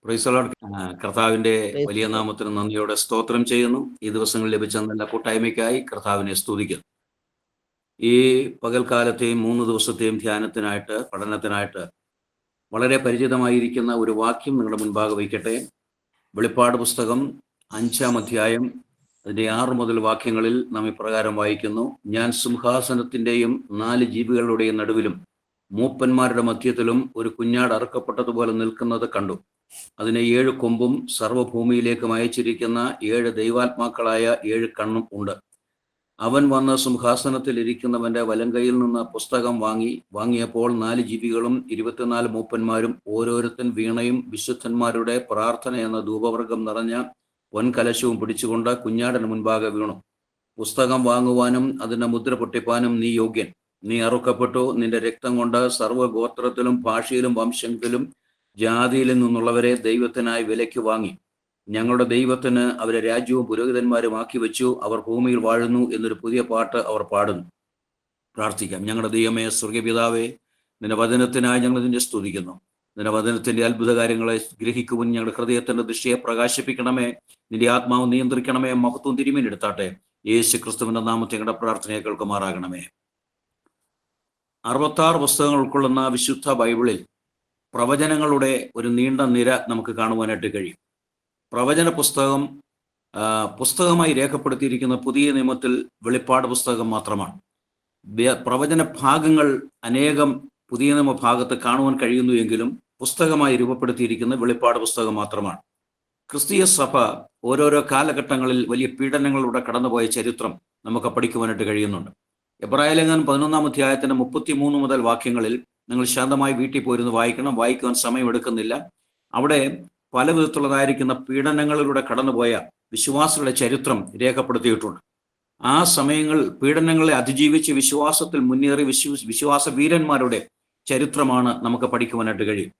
Praise the Lord. കർത്താവിന്റെ Praise വലിയ the Lord. നാമത്തിന് നന്ദിയോടെ സ്തോത്രം ചെയ്യുന്നു. ഈ ദിവസങ്ങളിൽ ലഭിച്ച നല്ല കൂട്ടായ്മയ്ക്കായി കർത്താവിനെ സ്തുതിക്കുന്നു. ഈ പകൽക്കാലത്തെയും 3 ദിവസത്തെയും ധ്യാനത്തിനായിട്ട്, പഠനത്തിനായിട്ട് വളരെ പരിചിതമായിരിക്കുന്ന ഒരു വാക്യം നിങ്ങളുടെ മുൻപാകെ വയ്ക്കട്ടെ. വെളിപ്പാട് പുസ്തകം 5-ാം അധ്യായം അതിൻ്റെ 6 മുതൽ വാക്യങ്ങളിൽ നാം ഇപ്രകാരം വായിക്കുന്നു. ഞാൻ സിംഹാസനത്തിൻ്റെയും 4 ജീവികളുടെയും നടുവിലും മൂപ്പന്മാരുടെ മധ്യത്തിലും ഒരു കുഞ്ഞാട് അറുക്കപ്പെട്ടതുപോലെ നിൽക്കുന്നത് കണ്ടു. അതിന് 7 കൊമ്പും സർവ്വഭൂമിയിലേക്കും അയച്ചിരിക്കുന്ന 7 ദൈവാത്മാക്കളായ 7 കണ്ണും ഉണ്ട്. അവൻ വന്ന് സിംഹാസനത്തിൽ ഇരിക്കുന്നവന്റെ വലങ്കയിൽ നിന്ന് പുസ്തകം വാങ്ങിയപ്പോൾ 4 ജീവികളും 24 മൂപ്പന്മാരും ഓരോരുത്തൻ വീണയും വിശുദ്ധന്മാരുടെ പ്രാർത്ഥന എന്ന ധൂപവർഗം നിറഞ്ഞ പൊൻകലശവും പിടിച്ചുകൊണ്ട് കുഞ്ഞാടിന് മുൻപാകെ വീണു. പുസ്തകം വാങ്ങുവാനും അതിന്റെ മുദ്ര പൊട്ടിപ്പാനും നീ യോഗ്യൻ. നീ അറുക്കപ്പെട്ടു. നിന്റെ രക്തം കൊണ്ട് സർവ്വഗോത്രത്തിലും ഭാഷയിലും വംശത്തിലും ജാതിയിൽ നിന്നുള്ളവരെ ദൈവത്തിനായി വിലയ്ക്ക് വാങ്ങി. ഞങ്ങളുടെ ദൈവത്തിന് അവരെ രാജ്യവും പുരോഹിതന്മാരും ആക്കി വെച്ചു. അവർ ഭൂമിയിൽ വാഴുന്നു എന്നൊരു പുതിയ പാട്ട് അവർ പാടുന്നു. പ്രാർത്ഥിക്കാം. ഞങ്ങളുടെ ദൈവമേ, സ്വർഗപിതാവേ, നിന്റെ വചനത്തിനായി ഞങ്ങൾ നിന്നെ സ്തുതിക്കുന്നു. നിന്റെ വചനത്തിന്റെ അത്ഭുത കാര്യങ്ങളെ ഗ്രഹിക്കുവാൻ ഞങ്ങളുടെ ഹൃദയത്തിന്റെ ദൃഷ്ടിയെ പ്രകാശിപ്പിക്കണമേ. നിന്റെ ആത്മാവ് നിയന്ത്രിക്കണമേ. മഹത്വം തിരുമേനിയെടുത്താട്ടെ. യേശു ക്രിസ്തുവിന്റെ നാമത്തിൽ ഞങ്ങളുടെ പ്രാർത്ഥനയെ കേൾക്കുമാറാകണമേ. 66 പുസ്തകങ്ങൾ ഉൾക്കൊള്ളുന്ന വിശുദ്ധ ബൈബിളിൽ പ്രവചനങ്ങളുടെ ഒരു നീണ്ട നിര നമുക്ക് കാണുവാനായിട്ട് കഴിയും. പ്രവചന പുസ്തകമായി രേഖപ്പെടുത്തിയിരിക്കുന്ന പുതിയ നിയമത്തിൽ വെളിപ്പാട് പുസ്തകം മാത്രമാണ്. പ്രവചന ഭാഗങ്ങൾ അനേകം പുതിയ നിയമ ഭാഗത്ത് കാണുവാൻ കഴിയുന്നു എങ്കിലും പുസ്തകമായി രൂപപ്പെടുത്തിയിരിക്കുന്ന വെളിപ്പാട് പുസ്തകം മാത്രമാണ്. ക്രിസ്തീയ സഭ ഓരോരോ കാലഘട്ടങ്ങളിൽ വലിയ പീഡനങ്ങളിലൂടെ കടന്നുപോയ ചരിത്രം നമുക്ക് പഠിക്കുവാനായിട്ട് കഴിയുന്നുണ്ട്. എബ്രായലേഖനം 11-ാം അധ്യായത്തിന്റെ 33 മുതൽ വാക്യങ്ങളിൽ നിങ്ങൾ ശാന്തമായി വീട്ടിൽ പോയിരുന്ന് വായിക്കണം. വായിക്കുവാൻ സമയമെടുക്കുന്നില്ല. അവിടെ പല വിധത്തിലുള്ളതായിരിക്കുന്ന പീഡനങ്ങളിലൂടെ കടന്നുപോയ വിശ്വാസികളുടെ ചരിത്രം രേഖപ്പെടുത്തിയിട്ടുണ്ട്. ആ സമയങ്ങൾ പീഡനങ്ങളെ അതിജീവിച്ച് വിശ്വാസത്തിൽ മുന്നേറി വിശ്വാസ വീരന്മാരുടെ ചരിത്രമാണ് നമുക്ക് പഠിക്കുവാനായിട്ട് കഴിയും.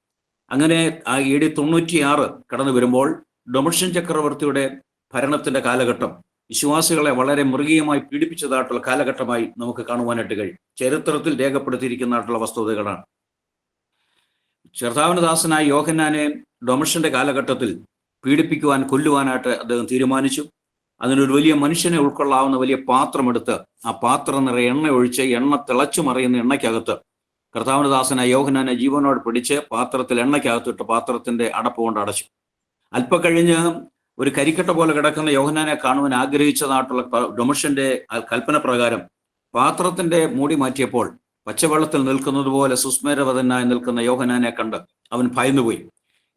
അങ്ങനെ ആ AD 96 കടന്നു വരുമ്പോൾ ഡൊമിഷ്യൻ ചക്രവർത്തിയുടെ ഭരണത്തിന്റെ കാലഘട്ടം വിശ്വാസികളെ വളരെ മൃഗീയമായി പീഡിപ്പിച്ചതായിട്ടുള്ള കാലഘട്ടമായി നമുക്ക് കാണുവാനായിട്ട് കഴിയും. ചരിത്രത്തിൽ രേഖപ്പെടുത്തിയിരിക്കുന്നതായിട്ടുള്ള വസ്തുതകളാണ്. കർത്താവിന്റെ ദാസനായ യോഹന്നാനെ ഡൊമിഷ്യന്റെ കാലഘട്ടത്തിൽ പീഡിപ്പിക്കുവാൻ, കൊല്ലുവാനായിട്ട് അദ്ദേഹം തീരുമാനിച്ചു. അതിനൊരു വലിയ മനുഷ്യനെ ഉൾക്കൊള്ളാവുന്ന വലിയ പാത്രമെടുത്ത് ആ പാത്രം നിറയെ എണ്ണ ഒഴിച്ച് എണ്ണ തിളച്ചു മറിയുന്ന എണ്ണയ്ക്കകത്ത് കർത്താവിന്റെ ദാസനായ യോഹന്നാനെ ജീവനോട് പിടിച്ച് പാത്രത്തിൽ എണ്ണയ്ക്കകത്തിട്ട് പാത്രത്തിന്റെ അടപ്പ് കൊണ്ട് അടച്ചു. അല്പം കഴിഞ്ഞ് ഒരു കരിക്കട്ട പോലെ കിടക്കുന്ന യോഹന്നാനെ കാണുവാൻ ആഗ്രഹിച്ചതായിട്ടുള്ള ഡൊമിഷ്യന്റെ കൽപ്പന പ്രകാരം പാത്രത്തിന്റെ മൂടി മാറ്റിയപ്പോൾ പച്ചവെള്ളത്തിൽ നിൽക്കുന്നത് പോലെ സുസ്മേരവതനായി നിൽക്കുന്ന യോഹന്നാനെ കണ്ട് അവൻ ഭയന്നുപോയി.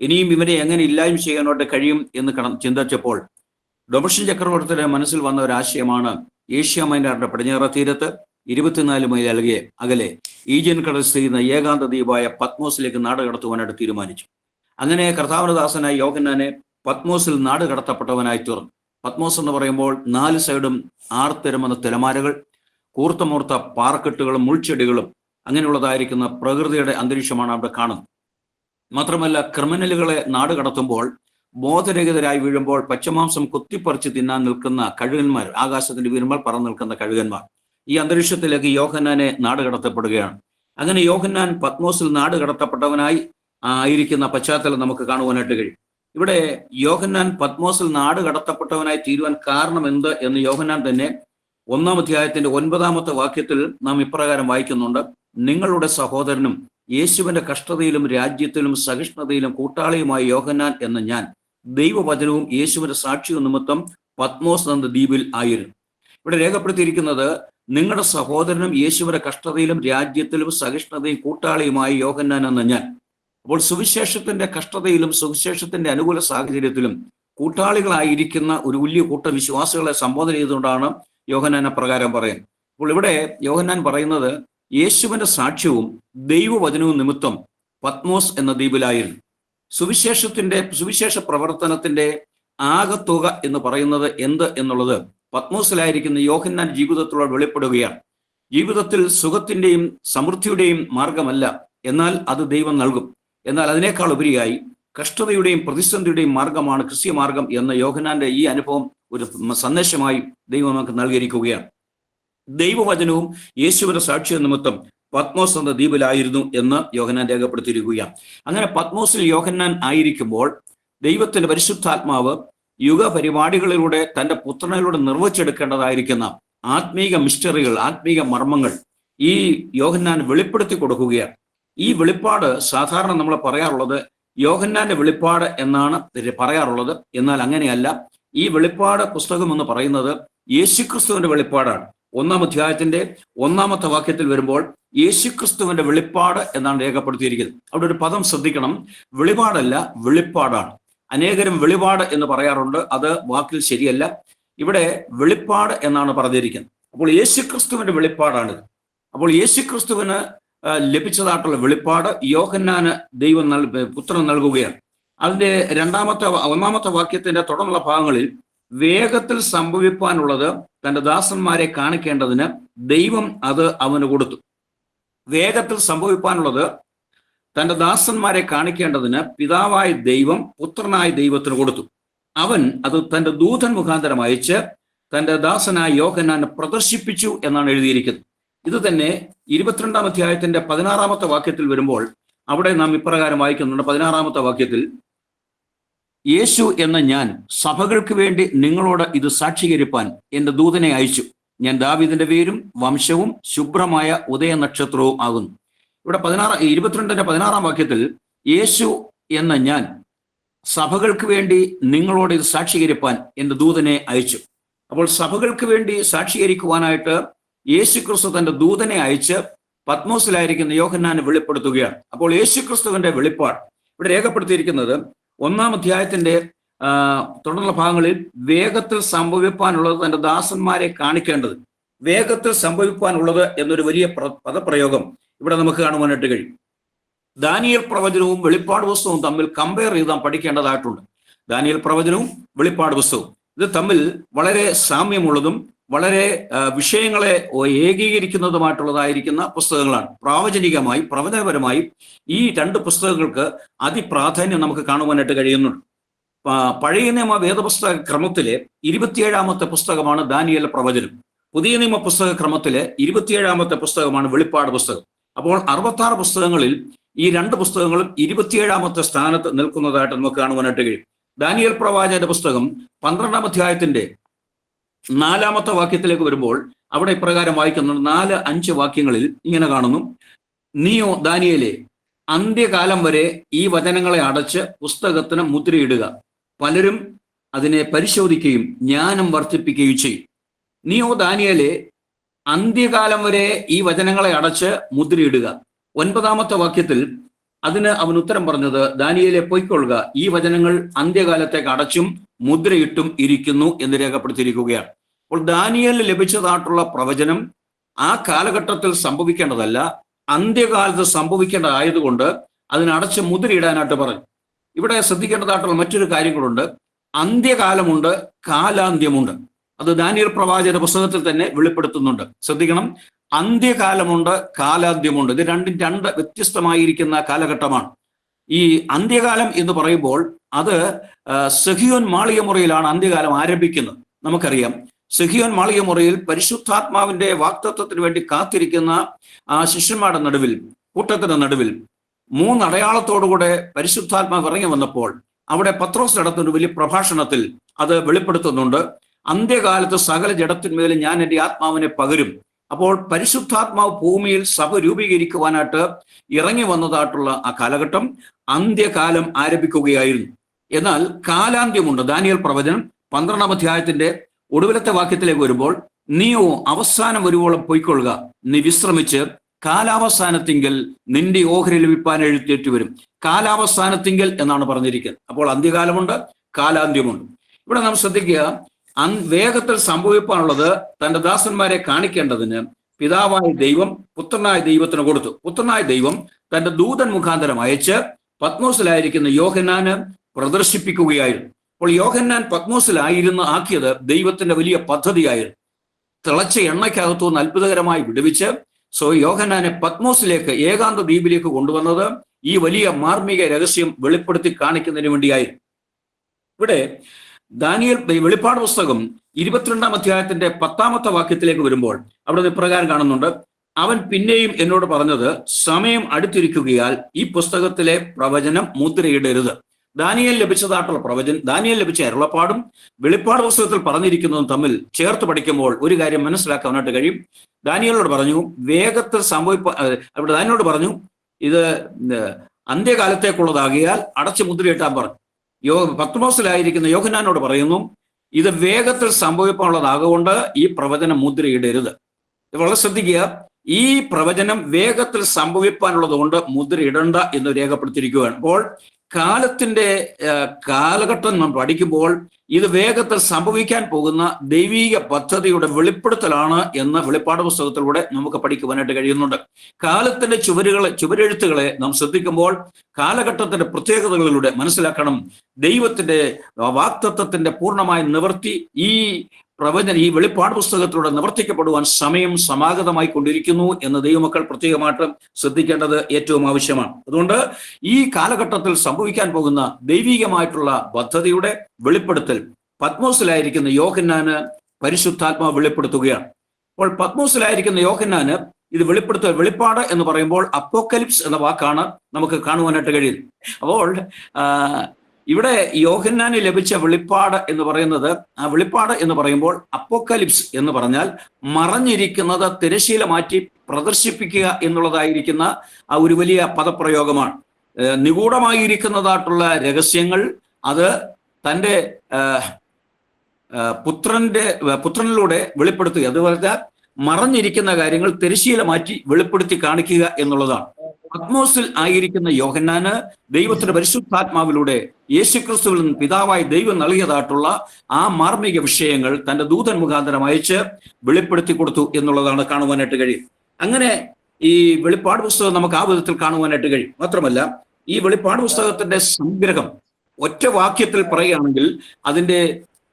ഇനിയും ഇവനെ എങ്ങനെ ഇല്ലായ്മ ചെയ്യാനായിട്ട് കഴിയും എന്ന് ചിന്തിച്ചപ്പോൾ ഡൊമിഷ്യൻ ചക്രവർത്തിയുടെ മനസ്സിൽ വന്ന ഒരു ആശയമാണ് ഏഷ്യ മൈനറിന്റെ പടിഞ്ഞാറ തീരത്ത് 24 മൈൽ അകലെ ഈജിയൻ കടൽ സ്ഥിതി ചെയ്യുന്ന ഏകാന്ത ദ്വീപായ പത്മോസിലേക്ക് നാട് കടത്തുവാനായിട്ട് തീരുമാനിച്ചു. അങ്ങനെ കർത്താവിന്റെ ദാസനായ യോഹന്നാനെ പത്മോസിൽ നാട് കടത്തപ്പെട്ടവനായി തീർന്നു. പത്മോസ് എന്ന് പറയുമ്പോൾ 4 സൈഡും ആർത്തിരമുന്ന തിരമാലകൾ, കൂർത്തമൂർത്ത പാറക്കെട്ടുകളും മുൾച്ചെടികളും അങ്ങനെയുള്ളതായിരിക്കുന്ന പ്രകൃതിയുടെ അന്തരീക്ഷമാണ് അവിടെ കാണുന്നത്. മാത്രമല്ല, ക്രിമിനലുകളെ നാട് കടത്തുമ്പോൾ ബോധരഹിതരായി വീഴുമ്പോൾ പച്ചമാംസം കുത്തിപ്പറിച്ച് തിന്നാൻ നിൽക്കുന്ന കഴുകന്മാർ, ആകാശത്തിന്റെ വീരുമ്പോൾ പറന്നു നിൽക്കുന്ന കഴുകന്മാർ, ഈ അന്തരീക്ഷത്തിലേക്ക് യോഹന്നാനെ നാട് കടത്തപ്പെടുകയാണ്. അങ്ങനെ യോഹന്നാൻ പത്മോസിൽ നാട് കടത്തപ്പെട്ടവനായി ആയിരിക്കുന്ന പശ്ചാത്തലം നമുക്ക് കാണുവാനായിട്ട് കഴിയും. ഇവിടെ യോഹന്നാൻ പത്മോസിൽ നാട് കടത്തപ്പെട്ടവനായി തീരുവാൻ കാരണം എന്ത് എന്ന് യോഹന്നാൻ തന്നെ 1-ാം അധ്യായത്തിന്റെ 9-ാമത്തെ വാക്യത്തിൽ നാം ഇപ്രകാരം വായിക്കുന്നുണ്ട്. നിങ്ങളുടെ സഹോദരനും യേശുവിന്റെ കഷ്ടതയിലും രാജ്യത്തിലും സഹിഷ്ണുതയിലും കൂട്ടാളിയുമായ യോഹന്നാൻ എന്ന ഞാൻ ദൈവവചനവും യേശുവിന്റെ സാക്ഷ്യവും നിമിത്തം പത്മോസ് എന്ന ദ്വീപിൽ ആയിരുന്നു. ഇവിടെ രേഖപ്പെടുത്തിയിരിക്കുന്നത് നിങ്ങളുടെ സഹോദരനും യേശുവിന്റെ കഷ്ടതയിലും രാജ്യത്തിലും സഹിഷ്ണുതയും കൂട്ടാളിയുമായ യോഹന്നാൻ എന്ന ഞാൻ. അപ്പോൾ സുവിശേഷത്തിന്റെ കഷ്ടതയിലും സുവിശേഷത്തിന്റെ അനുകൂല സാഹചര്യത്തിലും കൂട്ടാളികളായിരിക്കുന്ന ഒരു വലിയ കൂട്ട വിശ്വാസികളെ സംബോധന ചെയ്തുകൊണ്ടാണ് യോഹന്നാൻ പ്രകാരം പറയുന്നത്. അപ്പോൾ ഇവിടെ യോഹന്നാൻ പറയുന്നത് യേശുവിന്റെ സാക്ഷ്യവും ദൈവവചനവും നിമിത്തം പത്മോസ് എന്ന ദ്വീപിലായിരുന്നു. സുവിശേഷ പ്രവർത്തനത്തിന്റെ ആകത്തുക എന്ന് പറയുന്നത് എന്ത് എന്നുള്ളത് പത്മോസിലായിരിക്കുന്ന യോഹന്നാൻ ജീവിതത്തിലൂടെ വെളിപ്പെടുകയാണ്. ജീവിതത്തിൽ സുഖത്തിന്റെയും സമൃദ്ധിയുടെയും മാർഗമല്ല, എന്നാൽ അത് ദൈവം നൽകും. എന്നാൽ അതിനേക്കാൾ ഉപരിയായി കഷ്ടതയുടെയും പ്രതിസന്ധിയുടെയും മാർഗമാണ് ക്രിസ്ത്യ മാർഗം എന്ന യോഹന്നാന്റെ ഈ അനുഭവം ഒരു സന്ദേശമായി ദൈവം നമുക്ക് നൽകിയിരിക്കുകയാണ്. ദൈവവചനവും യേശുവിന്റെ സാക്ഷ്യ നിമിത്തം പത്മോസ് എന്ന ദ്വീപിലായിരുന്നു എന്ന് യോഹന്നാൻ രേഖപ്പെടുത്തിയിരിക്കുകയാണ്. അങ്ങനെ പത്മോസിൽ യോഹന്നാൻ ആയിരിക്കുമ്പോൾ ദൈവത്തിന്റെ പരിശുദ്ധാത്മാവ് യുഗപരിപാടികളിലൂടെ തന്റെ പുത്രനിലൂടെ നിർവഹിച്ചെടുക്കേണ്ടതായിരിക്കുന്ന ആത്മീക മിസ്റ്ററികൾ, ആത്മീക മർമ്മങ്ങൾ ഈ യോഹന്നാൻ വെളിപ്പെടുത്തി കൊടുക്കുകയാണ്. ഈ വെളിപ്പാട് സാധാരണ നമ്മൾ പറയാറുള്ളത് യോഹന്നാന്റെ വെളിപ്പാട് എന്നാണ് പറയാറുള്ളത്. എന്നാൽ അങ്ങനെയല്ല. ഈ വെളിപ്പാട് പുസ്തകം എന്ന് പറയുന്നത് യേശുക്രിസ്തുവിന്റെ വെളിപ്പാടാണ്. 1-ാം അധ്യായത്തിന്റെ 1-ാമത്തെ വാക്യത്തിൽ വരുമ്പോൾ യേശുക്രിസ്തുവിന്റെ വെളിപ്പാട് എന്നാണ് രേഖപ്പെടുത്തിയിരിക്കുന്നത്. അവിടെ ഒരു പദം ശ്രദ്ധിക്കണം. വെളിപാടല്ല, വെളിപ്പാടാണ്. അനേകരും വെളിപാട് എന്ന് പറയാറുണ്ട്. അത് വാക്കിൽ ശരിയല്ല. ഇവിടെ വെളിപ്പാട് എന്നാണ് പറഞ്ഞിരിക്കുന്നത്. അപ്പോൾ യേശുക്രിസ്തുവിന്റെ വെളിപ്പാടാണിത്. അപ്പോൾ യേശുക്രിസ്തുവിന് ലഭിച്ചതായിട്ടുള്ള വെളിപ്പാട് യോഹന്നാന് ദൈവം പുത്രൻ നൽകുകയാണ്. അതിന്റെ 1-ാമത്തെ വാക്യത്തിന്റെ തുടർന്നുള്ള ഭാഗങ്ങളിൽ വേഗത്തിൽ സംഭവിപ്പാനുള്ളത് തന്റെ ദാസന്മാരെ കാണിക്കേണ്ടതിന് ദൈവം അത് അവന് കൊടുത്തു. വേഗത്തിൽ സംഭവിപ്പാനുള്ളത് തന്റെ ദാസന്മാരെ കാണിക്കേണ്ടതിന് പിതാവായ ദൈവം പുത്രനായ ദൈവത്തിന് കൊടുത്തു. അവൻ അത് തന്റെ ദൂതൻ മുഖാന്തരം അയച്ച് തന്റെ ദാസനായ യോഹന്നാനെ പ്രദർശിപ്പിച്ചു എന്നാണ് എഴുതിയിരിക്കുന്നത്. ഇത് തന്നെ 22-ാം അധ്യായത്തിന്റെ 16-ാമത്തെ വാക്യത്തിൽ വരുമ്പോൾ അവിടെ നാം ഇപ്രകാരം വായിക്കുന്നുണ്ട്. 16-ാമത്തെ വാക്യത്തിൽ, യേശു എന്ന ഞാൻ സഭകൾക്ക് വേണ്ടി നിങ്ങളോട് ഇത് സാക്ഷീകരിപ്പാൻ എന്റെ ദൂതനെ അയച്ചു. ഞാൻ ദാവീദിന്റെ പേരും വംശവും ശുഭ്രമായ ഉദയനക്ഷത്രവും ആകുന്നു. ഇവിടെ 22-ന്റെ 16-ാം വാക്യത്തിൽ യേശു എന്ന ഞാൻ സഭകൾക്ക് വേണ്ടി നിങ്ങളോട് ഇത് സാക്ഷീകരിപ്പാൻ എന്റെ ദൂതനെ അയച്ചു. അപ്പോൾ സഭകൾക്ക് വേണ്ടി സാക്ഷീകരിക്കുവാനായിട്ട് യേശുക്രിസ്തു തന്റെ ദൂതനെ അയച്ച് പത്മോസിലായിരിക്കുന്ന യോഹന്നാനെ വെളിപ്പെടുത്തുകയാണ്. അപ്പോൾ യേശുക്രിസ്തുവിന്റെ വെളിപ്പാട് ഇവിടെ രേഖപ്പെടുത്തിയിരിക്കുന്നത് 1-ാം അധ്യായത്തിന്റെ തുടർന്നുള്ള ഭാഗങ്ങളിൽ വേഗത്തിൽ സംഭവിപ്പാനുള്ളത് തന്റെ ദാസന്മാരെ കാണിക്കേണ്ടത്. വേഗത്തിൽ സംഭവിപ്പാനുള്ളത് എന്നൊരു വലിയ പദപ്രയോഗം ഇവിടെ നമുക്ക് കാണുവാനായിട്ട് കഴിയും. ദാനിയേൽ പ്രവചനവും വെളിപ്പാട് പുസ്തകവും തമ്മിൽ കമ്പയർ ചെയ്ത് നാം പഠിക്കേണ്ടതായിട്ടുണ്ട്. ദാനിയേൽ പ്രവചനവും വെളിപ്പാട് പുസ്തകവും ഇത് തമ്മിൽ വളരെ സാമ്യമുള്ളതും വളരെ വിഷയങ്ങളെ ഏകീകരിക്കുന്നതുമായിട്ടുള്ളതായിരിക്കുന്ന പുസ്തകങ്ങളാണ്. പ്രാവചനികമായി, പ്രവചനപരമായി ഈ 2 പുസ്തകങ്ങൾക്ക് അതിപ്രാധാന്യം നമുക്ക് കാണുവാനായിട്ട് കഴിയുന്നുണ്ട്. പഴയ നിയമ വേദപുസ്തക ക്രമത്തിലെ 27-ാമത്തെ പുസ്തകമാണ് ദാനിയേൽ പ്രവചനം. പുതിയ നിയമ പുസ്തക ക്രമത്തിലെ 27-ാമത്തെ പുസ്തകമാണ് വെളിപ്പാട് പുസ്തകം. അപ്പോൾ 66 പുസ്തകങ്ങളിൽ ഈ 2 പുസ്തകങ്ങളും 27-ാമത്തെ സ്ഥാനത്ത് നിൽക്കുന്നതായിട്ട് നമുക്ക് കാണുവാനായിട്ട് കഴിയും. ദാനിയേൽ പ്രവാചകന്റെ പുസ്തകം 12-ാം അധ്യായത്തിന്റെ 4-ാമത്തെ വാക്യത്തിലേക്ക് വരുമ്പോൾ അവിടെ ഇപ്രകാരം വായിക്കുന്നുണ്ട്. 4-5 വാക്യങ്ങളിൽ ഇങ്ങനെ കാണുന്നു. നീയോ ദാനിയേലേ, അന്ത്യകാലം വരെ ഈ വചനങ്ങളെ അടച്ച് പുസ്തകത്തിന് മുദ്രയിടുക. പലരും അതിനെ പരിശോധിക്കുകയും ജ്ഞാനം വർദ്ധിപ്പിക്കുകയും ചെയ്യും. നീയോ ദാനിയേലേ, അന്ത്യകാലം വരെ ഈ വചനങ്ങളെ അടച്ച് മുദ്രയിടുക. 9-ാമത്തെ വാക്യത്തിൽ അതിന് അവൻ ഉത്തരം പറഞ്ഞത്, ദാനിയേലേ പൊയ്ക്കൊള്ളുക, ഈ വചനങ്ങൾ അന്ത്യകാലത്തേക്ക് അടച്ചും മുദ്രയിട്ടും ഇരിക്കുന്നു എന്ന് രേഖപ്പെടുത്തിയിരിക്കുകയാണ്. അപ്പോൾ ദാനിയേലിന് ലഭിച്ചതായിട്ടുള്ള പ്രവചനം ആ കാലഘട്ടത്തിൽ സംഭവിക്കേണ്ടതല്ല, അന്ത്യകാലത്ത് സംഭവിക്കേണ്ടതായതുകൊണ്ട് അതിനടച്ച് മുദ്രയിടാനായിട്ട് പറഞ്ഞു. ഇവിടെ ശ്രദ്ധിക്കേണ്ടതായിട്ടുള്ള മറ്റൊരു കാര്യങ്ങളുണ്ട്. അന്ത്യകാലമുണ്ട്, കാലാന്ത്യമുണ്ട്. അത് ദാനിയേൽ പ്രവാചകന്റെ പുസ്തകത്തിൽ തന്നെ വെളിപ്പെടുത്തുന്നുണ്ട്. ശ്രദ്ധിക്കണം, അന്ത്യകാലമുണ്ട്, കാലാന്ത്യമുണ്ട്. ഇത് രണ്ടും 2 വ്യത്യസ്തമായിരിക്കുന്ന കാലഘട്ടമാണ്. ഈ അന്ത്യകാലം എന്ന് പറയുമ്പോൾ അത് സെഹിയോൻ മാളികമുറിയിലാണ് അന്ത്യകാലം ആരംഭിക്കുന്നത്. നമുക്കറിയാം, സെഹിയോൻ മാളികമുറിയിൽ പരിശുദ്ധാത്മാവിന്റെ വാഗ്ദത്തത്തിന് വേണ്ടി കാത്തിരിക്കുന്ന ആ ശിഷ്യന്മാരുടെ നടുവിൽ, കൂട്ടത്തിന്റെ നടുവിൽ 3 അടയാളത്തോടുകൂടെ പരിശുദ്ധാത്മാവ് ഇറങ്ങി വന്നപ്പോൾ അവിടെ പത്രോസ് നടത്തുന്ന ഒരു വലിയ പ്രഭാഷണത്തിൽ അത് വെളിപ്പെടുത്തുന്നുണ്ട്. അന്ത്യകാലത്ത് സകല ജഡത്തിന്മേലും ഞാൻ എൻ്റെ ആത്മാവിനെ പകരും. അപ്പോൾ പരിശുദ്ധാത്മാവ് ഭൂമിയിൽ സഭ രൂപീകരിക്കുവാനായിട്ട് ഇറങ്ങി വന്നതായിട്ടുള്ള ആ കാലഘട്ടം അന്ത്യകാലം ആരംഭിക്കുകയായിരുന്നു. എന്നാൽ കാലാന്ത്യമുണ്ട്. ദാനിയേൽ പ്രവചനം 12-ാം അധ്യായത്തിന്റെ ഒടുവിലത്തെ വാക്യത്തിലേക്ക് വരുമ്പോൾ, നീയോ അവസാനം വരുവോളം പൊയ്ക്കൊള്ളുക, നീ വിശ്രമിച്ച് കാലാവസാനത്തിങ്കൽ നിന്റെ ഓഹരി ലഭിപ്പാൻ എഴുത്തേറ്റു വരും. കാലാവസാനത്തിങ്കൽ എന്നാണ് പറഞ്ഞിരിക്കുന്നത്. അപ്പോൾ അന്ത്യകാലമുണ്ട്, കാലാന്ത്യമുണ്ട്. ഇവിടെ നാം ശ്രദ്ധിക്കുക, വേഗത്തിൽ സംഭവിപ്പാനുള്ളത് തന്റെ ദാസന്മാരെ കാണിക്കേണ്ടതിന് പിതാവായ ദൈവം പുത്രനായ ദൈവത്തിന് കൊടുത്തു. പുത്രനായ ദൈവം തന്റെ ദൂതൻ മുഖാന്തരം അയച്ച് പത്മോസിലായിരിക്കുന്ന യോഹന്നാന് പ്രദർശിപ്പിക്കുകയായിരുന്നു. അപ്പോൾ യോഹന്നാൻ ആക്കിയത് ദൈവത്തിന്റെ വലിയ പദ്ധതിയായിരുന്നു. തിളച്ച എണ്ണയ്ക്കകത്തുനിന്ന് അത്ഭുതകരമായി വിടുവിച്ച് യോഹന്നാനെ പത്മോസിലേക്ക്, ഏകാന്ത ദ്വീപിലേക്ക് കൊണ്ടുവന്നത് ഈ വലിയ മാർമിക രഹസ്യം വെളിപ്പെടുത്തി കാണിക്കുന്നതിന് വേണ്ടിയായിരുന്നു. ഇവിടെ ദാനിയേൽ വെളിപ്പാട് പുസ്തകം 22-ാം അധ്യായത്തിന്റെ 10-ാമത്തെ വാക്യത്തിലേക്ക് വരുമ്പോൾ അവിടെ ഇപ്രകാരം കാണുന്നുണ്ട്. അവൻ പിന്നെയും എന്നോട് പറഞ്ഞത്, സമയം അടുത്തിരിക്കുകയാൽ ഈ പുസ്തകത്തിലെ പ്രവചനം മുദ്രയിടരുത്. ദാനിയേൽ ലഭിച്ചതായിട്ടുള്ള ദാനിയേൽ ലഭിച്ച അരുളപ്പാടും വെളിപ്പാട് പുസ്തകത്തിൽ പറഞ്ഞിരിക്കുന്നതും തമ്മിൽ ചേർത്ത് പഠിക്കുമ്പോൾ ഒരു കാര്യം മനസ്സിലാക്കാനായിട്ട് കഴിയും. ദാനിയേലോട് പറഞ്ഞു വേഗത്തിൽ അവിടെ ദാനിയേലോട് പറഞ്ഞു ഇത് അന്ത്യകാലത്തേക്കുള്ളതാകിയാൽ അടച്ചു മുദ്രയിട്ടാൻ പറഞ്ഞു. പത്മോസിലായിരിക്കുന്ന യോഹന്നാനോട് പറയുന്നു ഇത് വേഗത്തിൽ സംഭവിക്കാനുള്ളതാകൊണ്ട് ഈ പ്രവചനം മുദ്രയിടരുത്. വളരെ ശ്രദ്ധിക്കുക, ഈ പ്രവചനം വേഗത്തിൽ സംഭവിക്കാനുള്ളത് കൊണ്ട് മുദ്രയിടണ്ട എന്ന് രേഖപ്പെടുത്തിയിരിക്കുകയാണ്. അപ്പോൾ കാലഘട്ടം നാം പഠിക്കുമ്പോൾ ഇത് വേഗത്തിൽ സംഭവിക്കാൻ പോകുന്ന ദൈവീക പദ്ധതിയുടെ വെളിപ്പെടുത്തലാണ് എന്ന് വെളിപ്പാട് പുസ്തകത്തിലൂടെ നമുക്ക് പഠിക്കുവാനായിട്ട് കഴിയുന്നുണ്ട്. കാലത്തിന്റെ ചുവരെഴുത്തുകളെ നാം ശ്രദ്ധിക്കുമ്പോൾ കാലഘട്ടത്തിന്റെ പ്രത്യേകതകളിലൂടെ മനസ്സിലാക്കണം. ദൈവത്തിന്റെ വാഗ്ദത്തത്തിന്റെ പൂർണ്ണമായ നിവൃത്തി ഈ വെളിപ്പാട് പുസ്തകത്തിലൂടെ നിവർത്തിക്കപ്പെടുവാൻ സമയം സമാഗതമായി കൊണ്ടിരിക്കുന്നു എന്ന് ദൈവമക്കൾ പ്രത്യേകമായിട്ട് ശ്രദ്ധിക്കേണ്ടത് ഏറ്റവും ആവശ്യമാണ്. അതുകൊണ്ട് ഈ കാലഘട്ടത്തിൽ സംഭവിക്കാൻ പോകുന്ന ദൈവികമായിട്ടുള്ള പദ്ധതിയുടെ വെളിപ്പെടുത്തൽ പത്മോസിലായിരിക്കുന്ന യോഹന്നാന് പരിശുദ്ധാത്മാവ് വെളിപ്പെടുത്തുകയാണ്. അപ്പോൾ പത്മോസിലായിരിക്കുന്ന യോഹന്നാന് ഇത് വെളിപ്പാട് എന്ന് പറയുമ്പോൾ അപ്പോക്കലിപ്സ് എന്ന വാക്കാണ് നമുക്ക് കാണുവാനായിട്ട് കഴിയും. അപ്പോൾ ഇവിടെ യോഹന്നാന് ലഭിച്ച വെളിപ്പാട് എന്ന് പറയുന്നത്, ആ വെളിപ്പാട് എന്ന് പറയുമ്പോൾ അപ്പോക്കലിപ്സ് എന്ന് പറഞ്ഞാൽ മറഞ്ഞിരിക്കുന്നത് തിരശ്ശീല മാറ്റി പ്രദർശിപ്പിക്കുക എന്നുള്ളതായിരിക്കുന്ന ആ ഒരു വലിയ പദപ്രയോഗമാണ്. നിഗൂഢമായിരിക്കുന്നതായിട്ടുള്ള രഹസ്യങ്ങൾ അത് തൻ്റെ പുത്രനിലൂടെ വെളിപ്പെടുത്തുക. അതുപോലെ മറഞ്ഞിരിക്കുന്ന കാര്യങ്ങൾ തിരശ്ശീല മാറ്റി വെളിപ്പെടുത്തി കാണിക്കുക എന്നുള്ളതാണ്. പത്മോസിൽ ആയിരിക്കുന്ന യോഹന്നാന് ദൈവത്തിന്റെ പരിശുദ്ധാത്മാവിലൂടെ യേശുക്രിസ്തുവിൽ നിന്ന് പിതാവായി ദൈവം നൽകിയതായിട്ടുള്ള ആ മാർമിക വിഷയങ്ങൾ തന്റെ ദൂതൻ മുഖാന്തരം അയച്ച് വെളിപ്പെടുത്തി കൊടുത്തു എന്നുള്ളതാണ് കാണുവാനായിട്ട് കഴിയും. അങ്ങനെ ഈ വെളിപ്പാട് പുസ്തകം നമുക്ക് ആ വിധത്തിൽ കാണുവാനായിട്ട് കഴിയും. മാത്രമല്ല ഈ വെളിപ്പാട് പുസ്തകത്തിന്റെ സംഗ്രഹം ഒറ്റ വാക്യത്തിൽ പറയുകയാണെങ്കിൽ അതിന്റെ